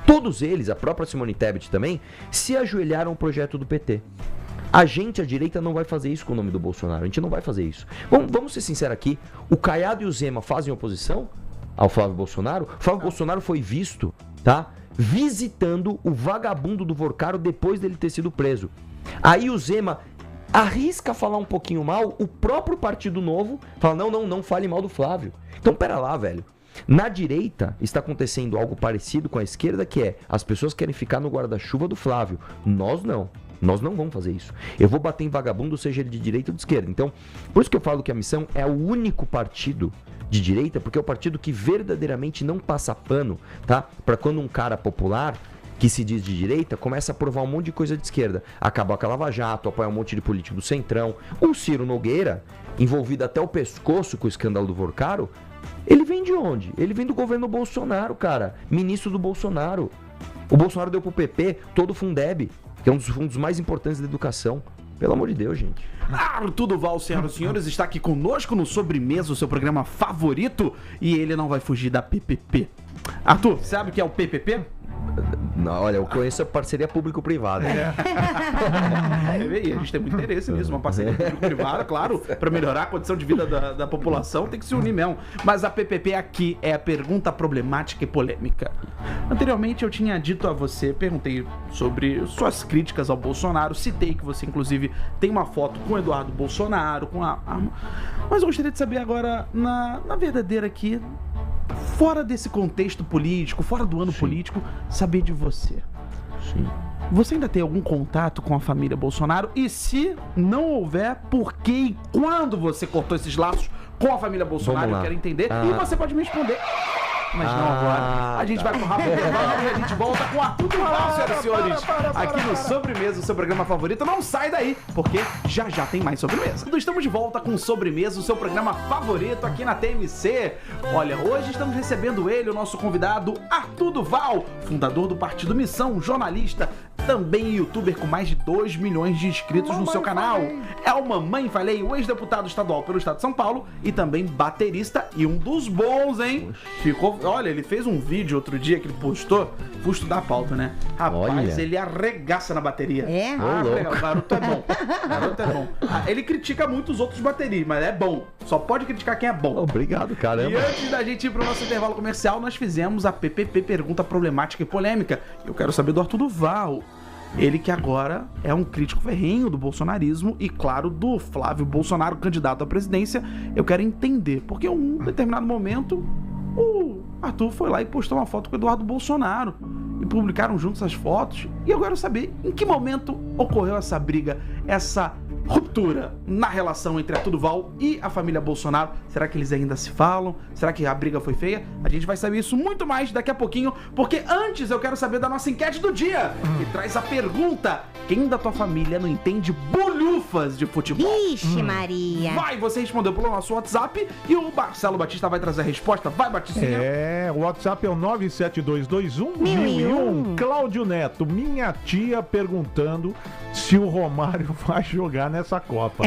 todos eles, a própria Simone Tebet também, se ajoelharam ao projeto do PT. A gente, a direita, não vai fazer isso com o nome do Bolsonaro. A gente não vai fazer isso. Vamos ser sinceros aqui. O Caiado e o Zema fazem oposição ao Flávio Bolsonaro? O Flávio Bolsonaro foi visto, tá, visitando o vagabundo do Vorcaro depois dele ter sido preso. Aí o Zema arrisca falar um pouquinho mal, o próprio Partido Novo fala, não fale mal do Flávio. Então, pera lá, velho. Na direita, está acontecendo algo parecido com a esquerda, que é, as pessoas querem ficar no guarda-chuva do Flávio. Nós não. Nós não vamos fazer isso. Eu vou bater em vagabundo, seja ele de direita ou de esquerda. Então, por isso que eu falo que a Missão é o único partido de direita, porque é o partido que verdadeiramente não passa pano, tá? Para quando um cara popular que se diz de direita, começa a aprovar um monte de coisa de esquerda. Acabar com a Lava Jato, apoiar um monte de político do Centrão. O Ciro Nogueira, envolvido até o pescoço com o escândalo do Vorcaro, ele vem de onde? Ele vem do governo Bolsonaro, cara. Ministro do Bolsonaro. O Bolsonaro deu pro PP todo o Fundeb, que é um dos fundos mais importantes da educação. Pelo amor de Deus, gente. Arthur Duval, senhoras e senhores, está aqui conosco no Sobremesa, o seu programa favorito, e ele não vai fugir da PPP. Arthur, sabe o que é o PPP? Não, olha, eu conheço a parceria público-privada. A gente tem muito interesse nisso, uma parceria público-privada, claro, para melhorar a condição de vida da população, tem que se unir mesmo. Mas a PPP aqui é a pergunta problemática e polêmica. Anteriormente eu tinha dito a você, perguntei sobre suas críticas ao Bolsonaro, citei que você inclusive tem uma foto com o Eduardo Bolsonaro, com a arma, mas eu gostaria de saber agora, na verdadeira aqui, fora desse contexto político, fora do ano político, saber de você. Sim. Você ainda tem algum contato com a família Bolsonaro? E se não houver, por que e quando você cortou esses laços com a família Bolsonaro? Eu quero entender. E você pode me responder. Mas não agora. A gente vai pro rápido intervalo e a gente volta com Arthur Duval, senhoras e senhores. Aqui no Sobremesa, o seu programa favorito. Não sai daí, porque já tem mais sobremesa. Estamos de volta com Sobremesa, o seu programa favorito aqui na TMC. Olha, hoje estamos recebendo ele, o nosso convidado, Arthur Duval, fundador do Partido Missão, jornalista, também youtuber com mais de 2 milhões de inscritos no seu canal. É o Mamãe Falei, o ex-deputado estadual pelo estado de São Paulo e também baterista e um dos bons, hein? Olha, ele fez um vídeo outro dia que ele postou, vou estudar a pauta, né? Rapaz, ele arregaça na bateria. É? O garoto é bom. Ele critica muito os outros bateristas, mas é bom. Só pode criticar quem é bom. Obrigado, caramba. E antes da gente ir pro nosso intervalo comercial, nós fizemos a PPP, Pergunta Problemática e Polêmica. Eu quero saber do Arthur Duval. Ele que agora é um crítico ferrenho do bolsonarismo e, claro, do Flávio Bolsonaro, candidato à presidência. Eu quero entender, porque em um determinado momento o Arthur foi lá e postou uma foto com o Eduardo Bolsonaro e publicaram juntos as fotos. E eu quero saber em que momento ocorreu essa briga, essa ruptura na relação entre Arthur Duval e a família Bolsonaro. Será que eles ainda se falam? Será que a briga foi feia? A gente vai saber isso muito mais daqui a pouquinho, porque antes eu quero saber da nossa enquete do dia, que traz a pergunta: quem da tua família não entende bolhufas de futebol? Ixi, Maria. Vai, você respondeu pelo nosso WhatsApp e o Marcelo Batista vai trazer a resposta. Vai, Batistinha. O WhatsApp é o 972211001. Cláudio Neto, minha tia perguntando se o Romário vai jogar nessa Copa.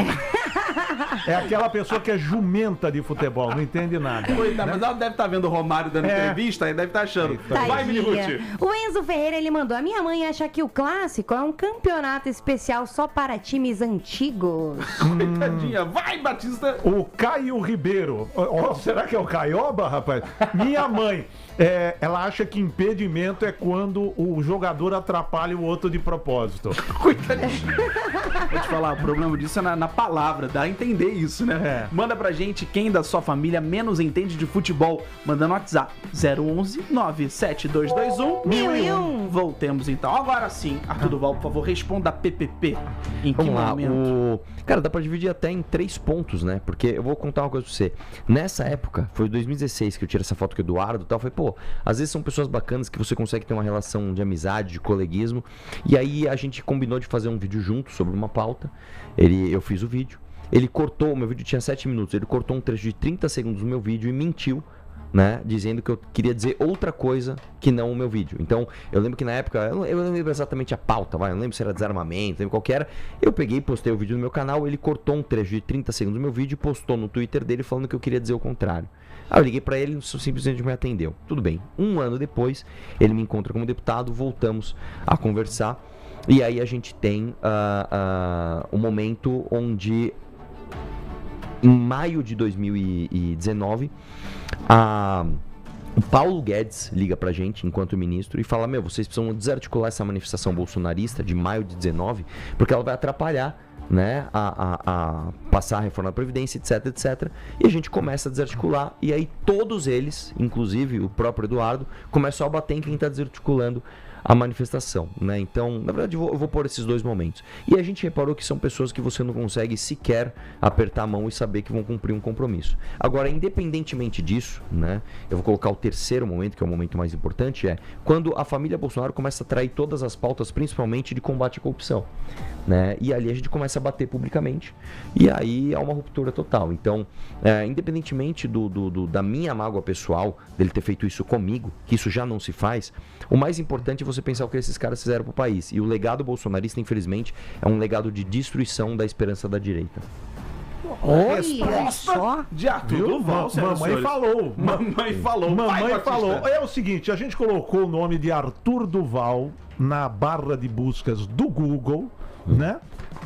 É aquela pessoa que é jumenta de futebol, não entende nada. Coitado, mas ela deve estar vendo o Romário dando entrevista e deve estar achando. Vai, Mini Ruth. O Enzo Ferreira, ele mandou: a minha mãe acha que o clássico é um campeonato especial só para times antigos. Coitadinha. Vai, Batista. O Caio Ribeiro. Será que é o Caioba, rapaz? Minha mãe, ela acha que impedimento é quando o jogador atrapalha o outro de propósito. Coitadinha. Vou te falar, o problema disso é na palavra, dá a entender entender isso, né? É. Manda pra gente quem da sua família menos entende de futebol. Manda no WhatsApp 011 97221 1001. Voltemos então. Agora sim, Arthur Duval, por favor, responda a PPP. Em que Vamos lá, momento? Cara, dá pra dividir até em 3 pontos, né? Porque eu vou contar uma coisa pra você. Nessa época, foi 2016 que eu tirei essa foto com o Eduardo e tal. Falei, pô, às vezes são pessoas bacanas que você consegue ter uma relação de amizade, de coleguismo. E aí a gente combinou de fazer um vídeo junto sobre uma pauta. Eu fiz o vídeo. Ele cortou, o meu vídeo tinha 7 minutos. Ele cortou um trecho de 30 segundos do meu vídeo e mentiu, né, dizendo que eu queria dizer outra coisa que não o meu vídeo. Então, eu lembro que na época, eu não lembro exatamente a pauta, eu não lembro se era desarmamento, não lembro qual que era. Eu peguei e postei o vídeo no meu canal, ele cortou um trecho de 30 segundos do meu vídeo e postou no Twitter dele falando que eu queria dizer o contrário. Aí eu liguei pra ele e simplesmente me atendeu. Tudo bem. Um ano depois, ele me encontra como deputado, voltamos a conversar. E aí a gente tem um momento onde, em maio de 2019, o Paulo Guedes liga pra gente, enquanto ministro, e fala, vocês precisam desarticular essa manifestação bolsonarista de maio de 19, porque ela vai atrapalhar, né, a passar a reforma da Previdência, etc, etc. E a gente começa a desarticular, e aí todos eles, inclusive o próprio Eduardo, começam a bater em quem está desarticulando a manifestação, né? Então, na verdade, eu vou pôr esses 2 momentos. E a gente reparou que são pessoas que você não consegue sequer apertar a mão e saber que vão cumprir um compromisso. Agora, independentemente disso, né? Eu vou colocar o terceiro momento, que é o momento mais importante, quando a família Bolsonaro começa a trair todas as pautas, principalmente de combate à corrupção, né? E ali a gente começa a bater publicamente, e aí há uma ruptura total. Então, independentemente da minha mágoa pessoal, dele ter feito isso comigo, que isso já não se faz, o mais importante é você pensar o que esses caras fizeram pro país. E o legado bolsonarista, infelizmente, é um legado de destruição da esperança da direita. Olha Resposta só. de Arthur Viu? Duval, senhoras e Mamãe senhores. falou. Mamãe falou. Vai, Mamãe Batista. falou. É o seguinte, a gente colocou o nome de Arthur Duval na barra de buscas do Google, né?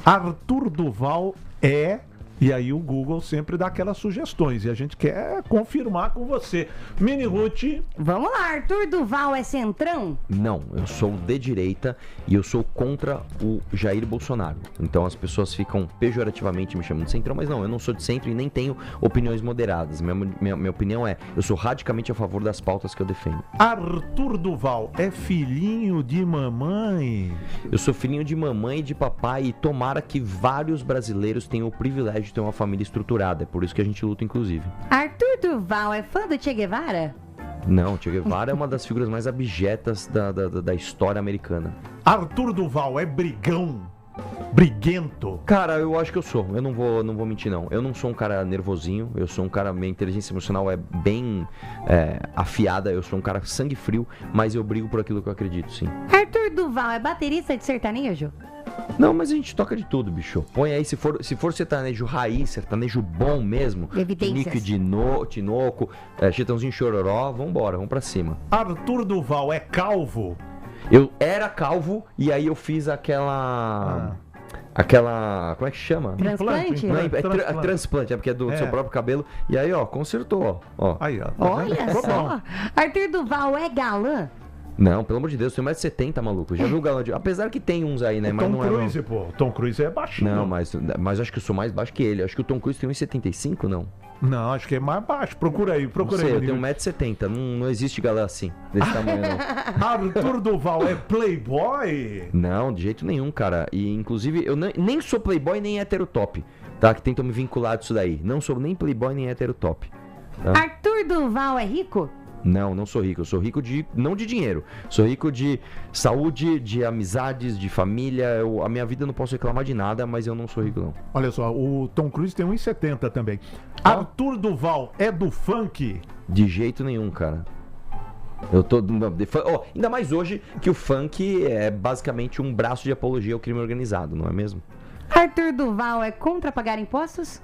Arthur Duval é... E aí o Google sempre dá aquelas sugestões. E a gente quer confirmar com você. Mini Ruth. Vamos lá, Arthur Duval é centrão? Não, eu sou de direita e eu sou contra o Jair Bolsonaro. Então as pessoas ficam pejorativamente me chamando de centrão, mas não, eu não sou de centro e nem tenho opiniões moderadas. Minha opinião eu sou radicalmente a favor das pautas que eu defendo. Arthur Duval é filhinho de mamãe? Eu sou filhinho de mamãe e de papai e tomara que vários brasileiros tenham o privilégio de ter uma família estruturada. É por isso que a gente luta, inclusive. Arthur Duval é fã do Che Guevara? Não, Che Guevara é uma das figuras mais abjetas da história americana. Arthur Duval é brigão? Briguento? Cara, eu acho que eu sou. Eu não vou mentir, não. Eu não sou um cara nervosinho. Eu sou um cara... Minha inteligência emocional é bem afiada. Eu sou um cara sangue frio. Mas eu brigo por aquilo que eu acredito, sim. Arthur Duval é baterista de sertanejo? Não, mas a gente toca de tudo, bicho. Põe aí, se for sertanejo raiz, sertanejo bom mesmo, Evidências. Nick Tinoco, Chitãozinho Chororó, vambora, vamos pra cima. Arthur Duval é calvo? Eu era calvo e aí eu fiz aquela... Como é que chama? Transplante? Não, Transplante. transplante, porque é do seu próprio cabelo. E aí, ó, consertou, ó. Aí, ó. tá Olha vendo? Ficou só. bom. Arthur Duval é galã? Não, pelo amor de Deus, eu tenho 1,70m, maluco. Já viu o galã de... Apesar que tem uns aí, né? Mas Tom não é, Cruise, pô. O Tom Cruise é baixinho. Não, mas eu acho que eu sou mais baixo que ele. Acho que o Tom Cruise tem 1,75m, não. Não, acho que é mais baixo. Procura aí, Não procura sei, aí. eu tenho Mini. 1,70m. Não existe galã assim, desse tamanho, não. Arthur Duval é playboy? Não, de jeito nenhum, cara. E, inclusive, eu nem sou playboy nem heterotop, tá? Que tentam me vincular disso daí. Não sou nem playboy nem heterotop. Tá? Arthur Duval é rico? Não sou rico. Eu sou rico não de dinheiro. Sou rico de saúde, de amizades, de família. A minha vida eu não posso reclamar de nada, mas eu não sou rico, não. Olha só, o Tom Cruise tem 1,70 também. Arthur Duval é do funk? De jeito nenhum, cara. Eu tô... ainda mais hoje que o funk é basicamente um braço de apologia ao crime organizado, não é mesmo? Arthur Duval é contra pagar impostos?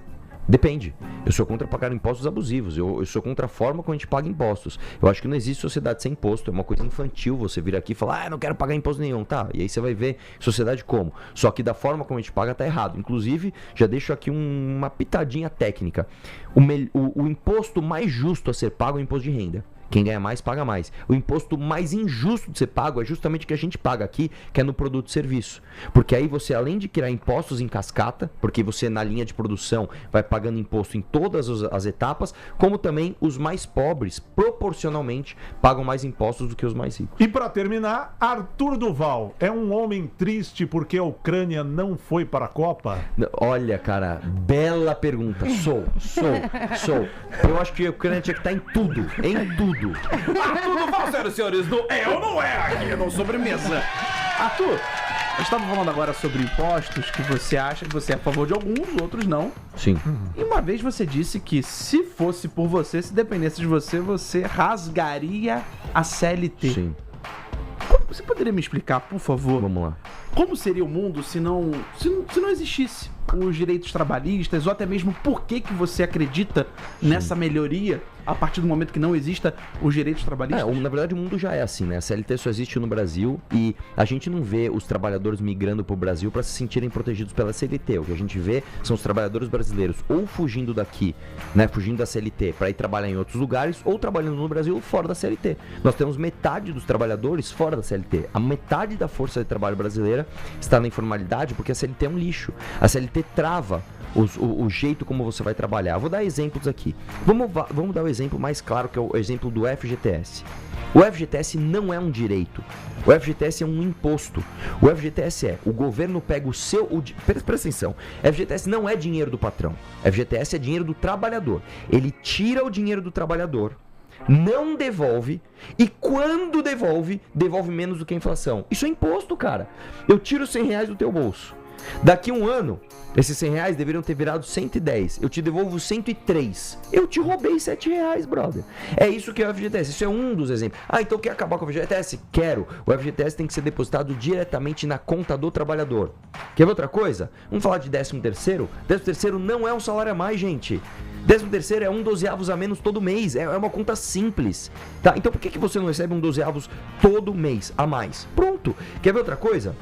Depende. Eu sou contra pagar impostos abusivos. Eu sou contra a forma como a gente paga impostos. Eu acho que não existe sociedade sem imposto. É uma coisa infantil você vir aqui e falar, eu não quero pagar imposto nenhum. Tá, e aí você vai ver sociedade como. Só que da forma como a gente paga tá errado. Inclusive, já deixo aqui uma pitadinha técnica. O imposto mais justo a ser pago é o imposto de renda, Quem ganha mais, paga mais. O imposto mais injusto de ser pago é justamente o que a gente paga aqui, que é no produto e serviço. Porque aí você, além de criar impostos em cascata, porque você na linha de produção vai pagando imposto em todas as etapas, como também os mais pobres, proporcionalmente, pagam mais impostos do que os mais ricos. E para terminar, Arthur Duval é um homem triste porque a Ucrânia não foi para a Copa? Olha, cara, bela pergunta. Sou. Eu acho que a Ucrânia tinha que estar em tudo. Arthur Duval, senhoras e senhores, do É ou Não É aqui no Sobremesa. Arthur, a gente estava falando agora sobre impostos, que você acha que você é a favor de alguns, outros não. Sim. E uma vez você disse que se fosse por você, se dependesse de você, você rasgaria a CLT. Sim. Você poderia me explicar, por favor? Vamos lá. Como seria o mundo se não existisse os direitos trabalhistas, ou até mesmo por que você acredita nessa melhoria a partir do momento que não exista os direitos trabalhistas? Na verdade o mundo já é assim, né? A CLT só existe no Brasil e a gente não vê os trabalhadores migrando pro Brasil para se sentirem protegidos pela CLT. O que a gente vê são os trabalhadores brasileiros ou fugindo daqui, né? Fugindo da CLT para ir trabalhar em outros lugares, ou trabalhando no Brasil fora da CLT. Nós temos metade dos trabalhadores fora da CLT. A metade da força de trabalho brasileira está na informalidade porque a CLT é um lixo. A CLT trava o jeito como você vai trabalhar. Vou dar exemplos aqui. Vamos dar o exemplo mais claro, que é o exemplo do FGTS. O FGTS não é um direito. O FGTS é um imposto. O FGTS o governo pega o seu... Presta atenção. FGTS não é dinheiro do patrão. FGTS é dinheiro do trabalhador. Ele tira o dinheiro do trabalhador, não devolve, e quando devolve menos do que a inflação. Isso é imposto, cara. Eu tiro R$100 do teu bolso. Daqui um ano, esses R$100 deveriam ter virado 110. Eu te devolvo 103. Eu te roubei R$7, brother. É isso que é o FGTS. Isso é um dos exemplos. Então quer acabar com o FGTS? Quero. O FGTS tem que ser depositado diretamente na conta do trabalhador. Quer ver outra coisa? Vamos falar de 13º? 13º não é um salário a mais, gente. 13º é 1/12 a menos todo mês. É uma conta simples, tá? Então por que você não recebe 1/12 todo mês a mais? Pronto. Quer ver outra coisa?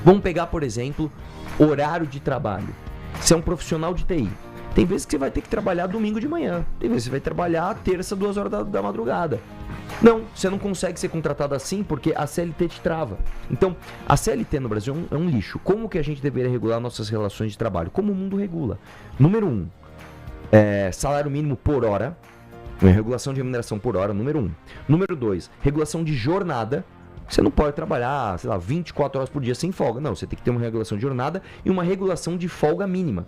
Vamos pegar, por exemplo, horário de trabalho. Você é um profissional de TI. Tem vezes que você vai ter que trabalhar domingo de manhã. Tem vezes que você vai trabalhar terça, 2 horas da madrugada. Não, você não consegue ser contratado assim porque a CLT te trava. Então, a CLT no Brasil é um lixo. Como que a gente deveria regular nossas relações de trabalho? Como o mundo regula? Número 1, salário mínimo por hora. Regulação de remuneração por hora, número 1. Número 2, regulação de jornada. Você não pode trabalhar, 24 horas por dia sem folga. Não, você tem que ter uma regulação de jornada e uma regulação de folga mínima.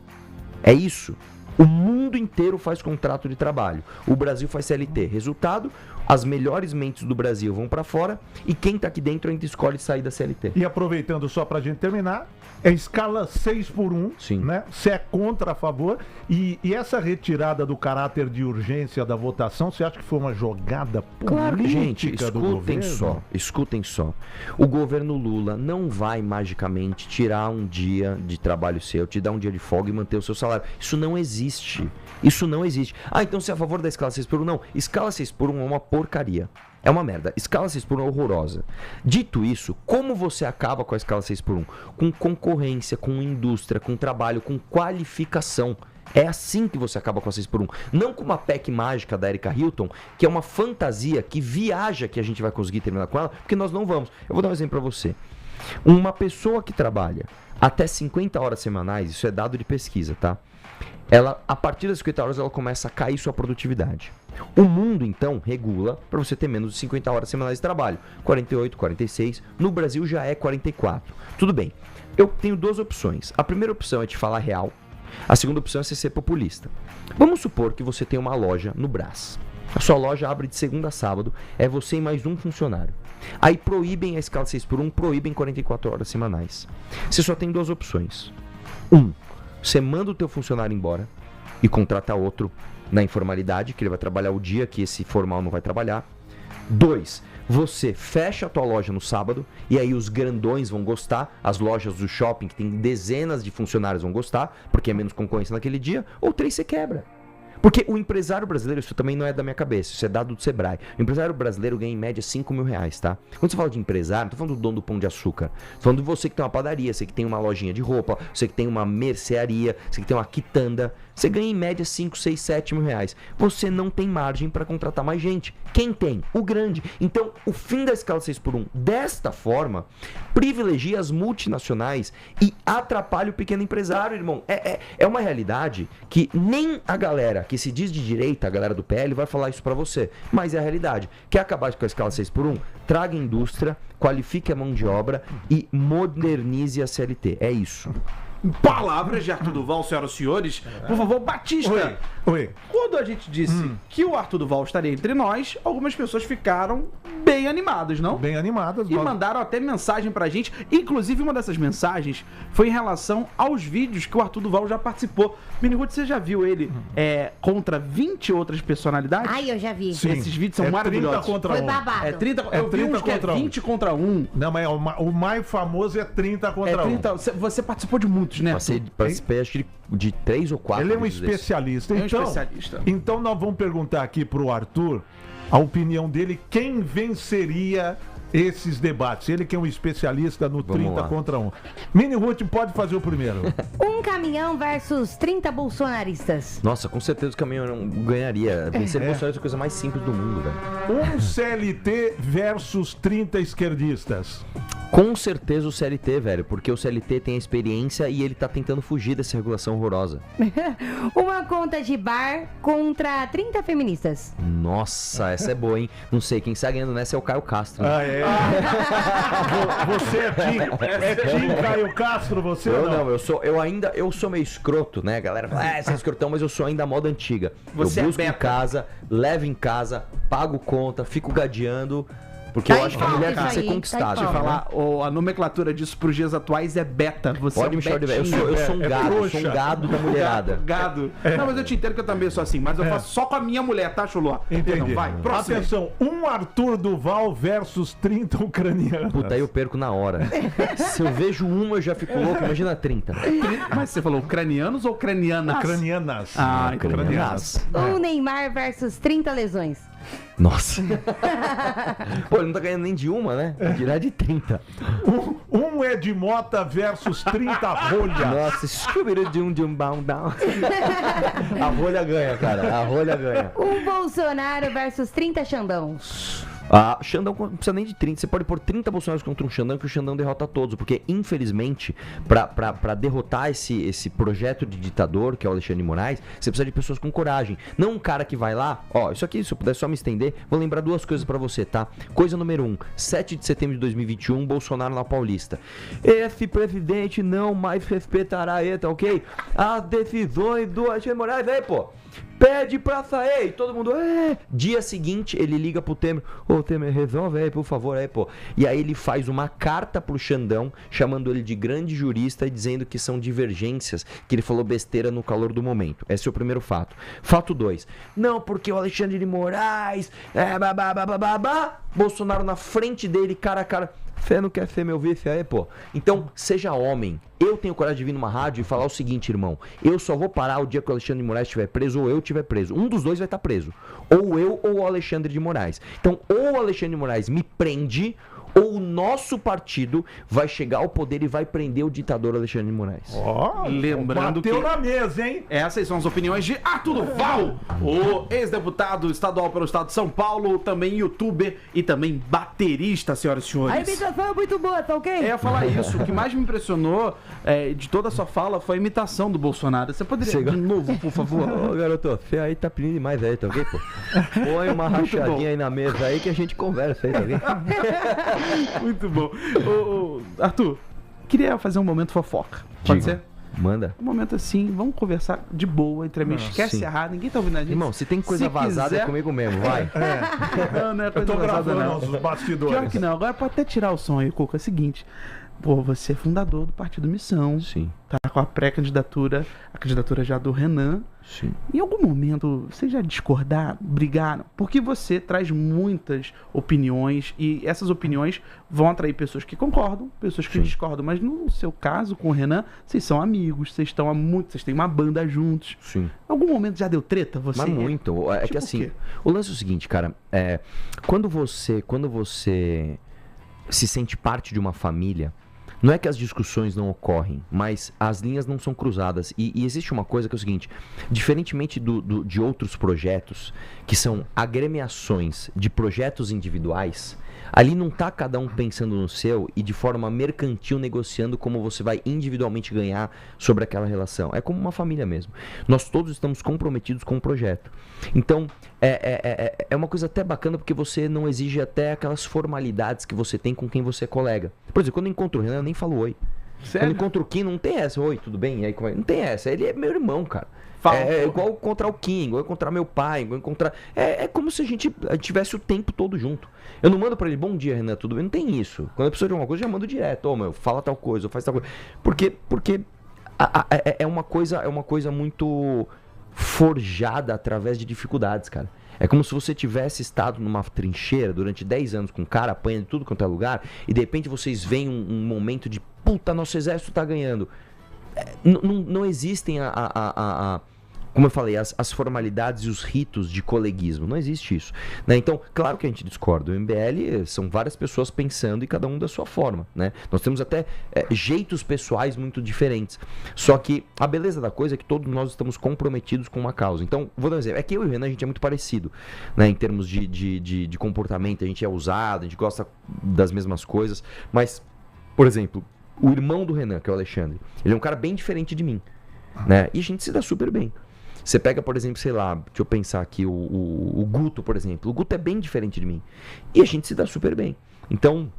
É isso. O mundo inteiro faz contrato de trabalho. O Brasil faz CLT. Resultado, as melhores mentes do Brasil vão para fora e quem tá aqui dentro ainda escolhe sair da CLT. E aproveitando só pra gente terminar, é escala 6x1, Sim. Né? Você é contra, a favor. E essa retirada do caráter de urgência da votação, você acha que foi uma jogada política? Claro que, gente, do governo? escutem só. O governo Lula não vai magicamente tirar um dia de trabalho seu, te dar um dia de folga e manter o seu salário. Isso não existe. Então você é a favor da escala 6x1? Não. Escala 6x1 é uma porcaria. É uma merda. Escala 6x1 é horrorosa. Dito isso, como você acaba com a escala 6x1? Com concorrência, com indústria, com trabalho, com qualificação. É assim que você acaba com a 6x1. Não com uma PEC mágica da Erika Hilton, que é uma fantasia que viaja que a gente vai conseguir terminar com ela, porque nós não vamos. Eu vou dar um exemplo pra você. Uma pessoa que trabalha até 50 horas semanais, isso é dado de pesquisa, tá? Ela, a partir das 50 horas, ela começa a cair sua produtividade. O mundo, então, regula para você ter menos de 50 horas semanais de trabalho. 48, 46. No Brasil já é 44. Tudo bem. Eu tenho duas opções. A primeira opção é te falar real. A segunda opção é você ser populista. Vamos supor que você tem uma loja no Brás. A sua loja abre de segunda a sábado. É você e mais um funcionário. Aí proíbem a escala 6x1, proíbem 44 horas semanais. Você só tem duas opções. Você manda o teu funcionário embora e contrata outro na informalidade, que ele vai trabalhar o dia que esse formal não vai trabalhar. 2, você fecha a tua loja no sábado e aí os grandões vão gostar, as lojas do shopping que tem dezenas de funcionários vão gostar, porque é menos concorrência naquele dia. Ou 3, você quebra. Porque o empresário brasileiro, isso também não é da minha cabeça, isso é dado do Sebrae. O empresário brasileiro ganha em média 5 mil reais, tá? Quando você fala de empresário, não tô falando do dono do Pão de Açúcar. Tô falando de você que tem uma padaria, você que tem uma lojinha de roupa, você que tem uma mercearia, você que tem uma quitanda. Você ganha em média 5, 6, 7 mil reais. Você não tem margem para contratar mais gente. Quem tem? O grande. Então, o fim da escala 6x1, desta forma, privilegia as multinacionais e atrapalha o pequeno empresário, irmão. É uma realidade que nem a galera que se diz de direita, a galera do PL, vai falar isso para você. Mas é a realidade. Quer acabar com a escala 6x1? Traga indústria, qualifique a mão de obra e modernize a CLT. É isso. Palavras de Arthur Duval, senhoras e senhores. Por favor, Batista. Oi. Quando a gente disse que o Arthur Duval estaria entre nós, algumas pessoas ficaram bem animadas, não? Bem animadas. E mandaram até mensagem pra gente. Inclusive, uma dessas mensagens foi em relação aos vídeos que o Arthur Duval já participou. Miniguti, você já viu ele contra 20 outras personalidades? Ai, eu já vi. Sim. Esses vídeos são maravilhosos. 30 contra Foi 1. babado. É 30, É eu vi 30 uns que é contra 1. 20 contra 1. Não, mas o mais famoso é 30 contra 1. 30, você participou de muitos, né? Participei acho que de 3 ou 4. Ele é um vídeos desses. especialista. É um Então, especialista. então nós vamos perguntar aqui pro Arthur a opinião dele, quem venceria esses debates. Ele que é um especialista no Vamos 30 lá. contra 1. Mini Ruth pode fazer o primeiro. Um caminhão versus 30 bolsonaristas. Nossa, com certeza o caminhão não ganharia. Vencer Bolsonaro é a coisa mais simples do mundo, velho. Um CLT versus 30 esquerdistas. Com certeza o CLT, velho, porque o CLT tem a experiência e ele tá tentando fugir dessa regulação horrorosa. Uma conta de bar contra 30 feministas. Nossa, essa é boa, hein? Não sei, quem sai ganhando nessa é o Caio Castro. Né? Ah, é? Você é Tim Caio Castro, você ou Eu não? não, eu sou meio escroto, né? A galera fala, você é escrotão, mas eu sou ainda a moda antiga. Você eu é busco em beta. casa, levo em casa, pago conta, fico gadeando, porque Tá eu em acho que a pauta mulher isso tem que ser aí, tá em conquistada. pauta. Falar, a nomenclatura disso pros dias atuais é beta. Você Pode é me chamar de velho. betinho. Eu sou um é gado, eu sou trouxa. um gado da mulherada. Gado. Não, mas eu te entendo que eu também sou assim, mas eu faço só com a minha mulher, tá, Chulô? Entendi. Não, vai, próximo. Atenção, um Arthur Duval versus 30 ucranianos. Puta, aí eu perco na hora. Se eu vejo uma, eu já fico louco, imagina 30. Mas você falou ucranianos ou ucranianas? Ucranianas. Ah, Ucranianas. Um Neymar versus 30 lesões. Nossa. Pô, ele não tá ganhando nem de uma, né? Dirá de 30. Um Ed Mota versus 30 rolha. Nossa, scooby-doo, down, down. A rolha ganha, cara. A rolha ganha. Um Bolsonaro versus 30 Xandão. Ah, Xandão não precisa nem de 30. Você pode pôr 30 Bolsonaros contra um Xandão que o Xandão derrota todos. Porque, infelizmente, pra derrotar esse projeto de ditador, que é o Alexandre de Moraes, você precisa de pessoas com coragem. Não um cara que vai lá... Ó, isso aqui, se eu puder só me estender, vou lembrar duas coisas pra você, tá? Coisa número 1. 7 de setembro de 2021, Bolsonaro na Paulista. Esse presidente não mais respeitará ele, tá ok? As decisões do Alexandre de Moraes, aí, pô. Pede pra sair, e todo mundo, Dia seguinte, ele liga pro Temer, ô Temer, resolve aí, por favor, aí, pô. E aí ele faz uma carta pro Xandão, chamando ele de grande jurista e dizendo que são divergências, que ele falou besteira no calor do momento. Esse é o primeiro fato. Fato 2. Não, porque o Alexandre de Moraes, Bolsonaro na frente dele, cara a cara. Você não quer ser meu vice aí, pô? Então, seja homem. Eu tenho coragem de vir numa rádio e falar o seguinte, irmão. Eu só vou parar o dia que o Alexandre de Moraes estiver preso ou eu estiver preso. Um dos dois vai estar preso. Ou eu ou o Alexandre de Moraes. Então, ou o Alexandre de Moraes me prende, ou o nosso partido vai chegar ao poder e vai prender o ditador Alexandre de Moraes. Ó, Lembrando bateu que- na mesa, hein? Essas são as opiniões de Arthur Duval, o ex-deputado estadual pelo estado de São Paulo, também youtuber e também baterista, senhoras e A senhores. imitação é muito boa, tá ok? Eu ia falar isso. O que mais me impressionou de toda a sua fala foi a imitação do Bolsonaro. Você poderia Chega. de novo, por favor? Ô, garoto, você aí tá pedindo demais aí, tá ok, pô? Põe uma rachadinha aí na mesa aí que a gente conversa aí, tá ok? Muito bom. Arthur, queria fazer um momento fofoca. Pode Diga. ser? Manda. Um momento assim, vamos conversar de boa entre amigos. Esquece sim. errado, ninguém tá ouvindo a gente. Irmão, se tem coisa Se vazada quiser- é comigo mesmo, vai. Não, não é Eu coisa tô vazada, gravando não. os bastidores. Pior que não, agora pode até tirar o som aí, Cuca. É o seguinte, pô, você é fundador do Partido Missão, Sim, tá com a pré-candidatura, a candidatura já do Renan. sim. Em algum momento, vocês já discordaram, brigaram? Porque você traz muitas opiniões e essas opiniões vão atrair pessoas que concordam, pessoas que Sim. discordam. Mas no seu caso, com o Renan, vocês são amigos, vocês estão há muito, vocês têm uma banda juntos. Sim. Em algum momento já deu treta? Você? Mas muito. É Tipo que o assim, quê? o lance é o seguinte, cara. Quando você se sente parte de uma família, não é que as discussões não ocorrem, mas as linhas não são cruzadas. E existe uma coisa que é o seguinte: diferentemente de outros projetos, que são agremiações de projetos individuais, ali não tá cada um pensando no seu e de forma mercantil negociando como você vai individualmente ganhar sobre aquela relação. É como uma família mesmo. Nós todos estamos comprometidos com o projeto. Então, é uma coisa até bacana porque você não exige até aquelas formalidades que você tem com quem você é colega. Por exemplo, quando eu encontro o Renan, eu nem falo oi. Sério? Quando eu encontro o Kim, não tem essa. Oi, tudo bem? E aí, como é? Não tem essa. Ele é meu irmão, cara. Fala. É igual encontrar o Kim, igual encontrar meu pai, igual encontrar... É como se a gente tivesse o tempo todo junto. Eu não mando pra ele, bom dia, Renan, tudo bem? Não tem isso. Quando a pessoa de alguma coisa, eu já mando direto. Ô, meu, fala tal coisa, ou faz tal coisa. Porque é uma coisa muito forjada através de dificuldades, cara. É como se você tivesse estado numa trincheira durante 10 anos com um cara apanhando tudo quanto é lugar e de repente vocês veem um momento de puta, nosso exército tá ganhando. Não existem como eu falei, as formalidades e os ritos de coleguismo. Não existe isso, né? Então, claro que a gente discorda. O MBL são várias pessoas pensando e cada um da sua forma, né? Nós temos até jeitos pessoais muito diferentes. Só que a beleza da coisa é que todos nós estamos comprometidos com uma causa. Então, vou dar um exemplo. É que eu e o Renan, a gente é muito parecido, né? Em termos de comportamento, a gente é ousado, a gente gosta das mesmas coisas. Mas, por exemplo, o irmão do Renan, que é o Alexandre, ele é um cara bem diferente de mim, né? E a gente se dá super bem. Você pega, por exemplo, sei lá, deixa eu pensar aqui, o Guto, por exemplo. O Guto é bem diferente de mim. E a gente se dá super bem. Então,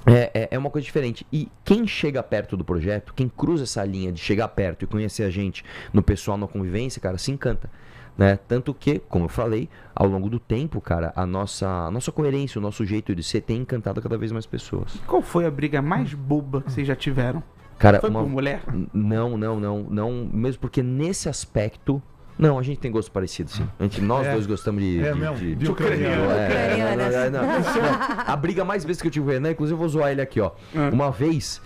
é uma coisa diferente. E quem chega perto do projeto, quem cruza essa linha de chegar perto e conhecer a gente no pessoal, na convivência, cara, se encanta. Né? Tanto que, como eu falei, ao longo do tempo, cara, a nossa coerência, o nosso jeito de ser tem encantado cada vez mais pessoas. Qual foi a briga mais boba que vocês já tiveram? Cara, Foi por mulher? Não, mesmo porque nesse aspecto... Não, a gente tem gosto parecido, sim. Nós dois gostamos de ucraniano. A briga mais vezes que eu tive com o Renan, inclusive eu vou zoar ele aqui, ó. Uma vez...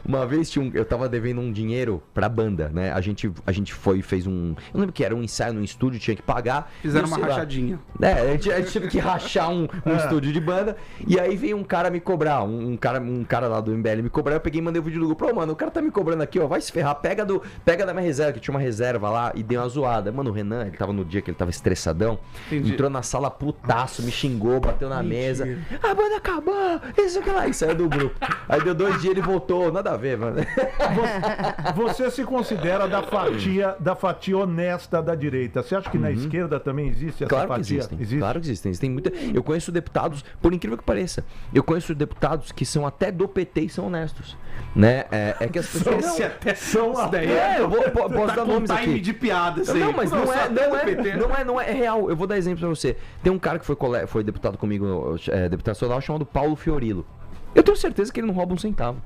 Uma vez eu tava devendo um dinheiro pra banda, né? A gente foi e fez um... Eu lembro que era um ensaio no estúdio, tinha que pagar. Fizeram uma rachadinha. A gente teve que rachar um estúdio de banda. E aí veio um cara me cobrar. Um cara lá do MBL me cobrar. Eu peguei e mandei o vídeo do grupo. Pô, mano, o cara tá me cobrando aqui, ó. Vai se ferrar. Pega da minha reserva, que tinha uma reserva lá. E deu uma zoada. Mano, o Renan, ele tava no dia que ele tava estressadão. Entendi. Entrou na sala putaço, me xingou, bateu na mesa. A banda acabou, isso que lá. E saiu do grupo. Aí deu 2 dias, ele voltou. Nada a ver, mano. Você se considera da fatia honesta da direita. Você acha que na esquerda também existe essa Claro que fatia? existem. Claro que existem. Eu conheço deputados, por incrível que pareça, eu conheço deputados que são até do PT e são honestos. Né? É que as pessoas... Se até são as daí. eu posso dar nomes time aqui. de piada, assim. Não, mas não é real. Eu vou dar exemplo pra você. Tem um cara que foi deputado comigo, deputado estadual, chamado Paulo Fiorilo. Eu tenho certeza que ele não rouba um centavo.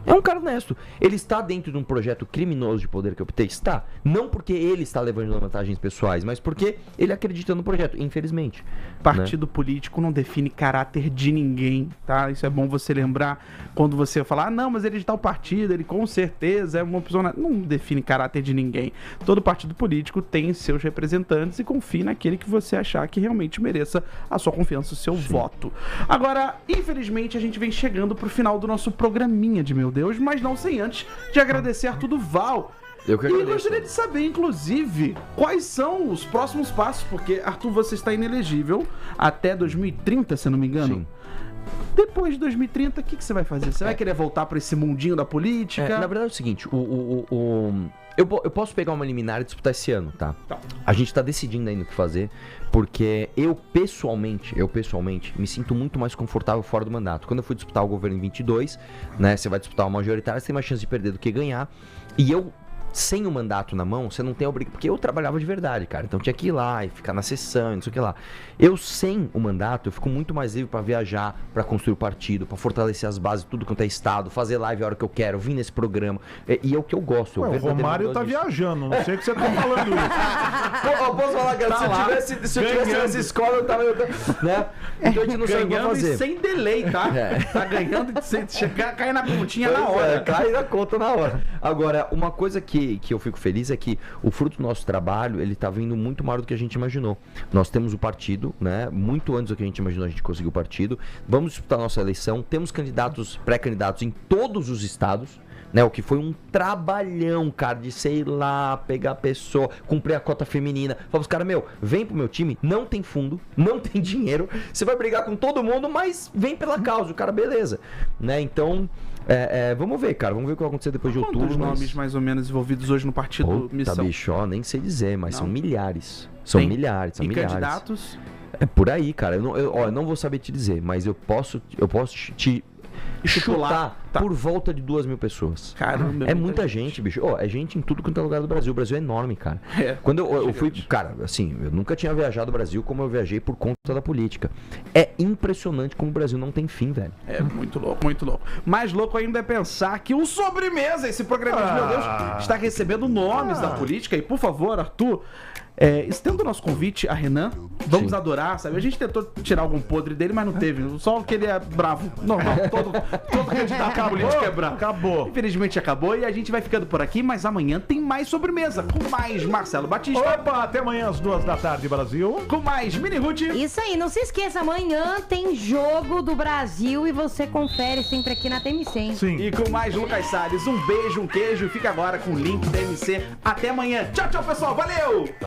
É um cara honesto. Ele está dentro de um projeto criminoso de poder que eu optei? Está. Não porque ele está levando vantagens pessoais, mas porque ele acredita no projeto, infelizmente. Partido político não define caráter de ninguém, tá? Isso é bom você lembrar quando você falar, não, mas ele é de tal partido, ele com certeza é uma pessoa... Não define caráter de ninguém. Todo partido político tem seus representantes e confie naquele que você achar que realmente mereça a sua confiança, o seu voto. Agora, infelizmente, a gente vem chegando pro final do nosso programinha de Meu Deus, mas não sem antes de agradecer a Arthur Duval. Eu que agradeço. E gostaria de saber, inclusive, quais são os próximos passos, porque, Arthur, você está inelegível até 2030, se eu não me engano. Sim. Depois de 2030, o que você vai fazer? Você vai querer voltar para esse mundinho da política? Na verdade é o seguinte, eu posso pegar uma liminar e disputar esse ano, tá? A gente tá decidindo ainda o que fazer, porque eu pessoalmente, me sinto muito mais confortável fora do mandato. Quando eu fui disputar o governo em 22, né, você vai disputar uma majoritária, você tem mais chance de perder do que ganhar. E eu sem o mandato na mão, você não tem a obrigação. Porque eu trabalhava de verdade, cara. Então tinha que ir lá e ficar na sessão e não sei o que lá. Eu, sem o mandato, eu fico muito mais livre pra viajar, pra construir o partido, pra fortalecer as bases, tudo quanto é estado, fazer live a hora que eu quero, vir nesse programa. E é o que eu gosto. Ué, o Romário tá viajando, não sei o que você tá falando isso. Pô, posso falar, cara, Tá se eu tivesse nessa escola, eu tava. Né? Então a gente não sabe o que Ganhando fazer. e sem delay, tá? É. Tá ganhando e sem chegar, cai na pontinha na Pois hora. é, cai na conta na hora. Agora, uma coisa que eu fico feliz é que o fruto do nosso trabalho, ele tá vindo muito maior do que a gente imaginou. Nós temos o partido, né? Muito antes do que a gente imaginou, a gente conseguiu o partido. Vamos disputar a nossa eleição. Temos candidatos, pré-candidatos em todos os estados. Né, o que foi um trabalhão, cara, de sei lá, pegar a pessoa, cumprir a cota feminina. Fala pros caras, vem pro meu time, não tem fundo, não tem dinheiro, você vai brigar com todo mundo, mas vem pela causa. O cara, beleza. Né, então, vamos ver, cara, vamos ver o que vai acontecer depois de outubro. Quantos nomes mais ou menos envolvidos hoje no partido Missão? Tá, bicho, ó, nem sei dizer, mas Não. são milhares. São Tem. milhares, são E milhares. candidatos? É por aí, cara. Eu não vou saber te dizer, mas eu posso te Estipular. chutar Tá. por volta de 2.000 pessoas. Caramba, É muita gente, bicho. É gente em tudo quanto é lugar do Brasil. O Brasil é enorme, cara. É. Quando eu fui, cara, assim, eu nunca tinha viajado o Brasil como eu viajei por conta da política. É impressionante como o Brasil não tem fim, velho. É muito louco, muito louco. Mais louco ainda é pensar que o Sobremesa, esse programa de meu Deus, está recebendo nomes da política. E por favor, Arthur, estenda o nosso convite a Renan. Vamos Sim. adorar, sabe? A gente tentou tirar algum podre dele, mas não teve. Só que ele é bravo. Normal, todo candidato à política é bravo. Acabou. Infelizmente acabou e a gente vai ficando por aqui, mas amanhã tem mais Sobremesa, com mais Marcelo Batista, Opa, até amanhã às 2h, Brasil. com mais Mini Ruth. Isso aí, não se esqueça, amanhã tem jogo do Brasil e você confere sempre aqui na TMC, hein? Sim. E com mais Lucas Salles. Um beijo, um queijo e fica agora com o link da MC. Até amanhã. Tchau, tchau, pessoal. Valeu!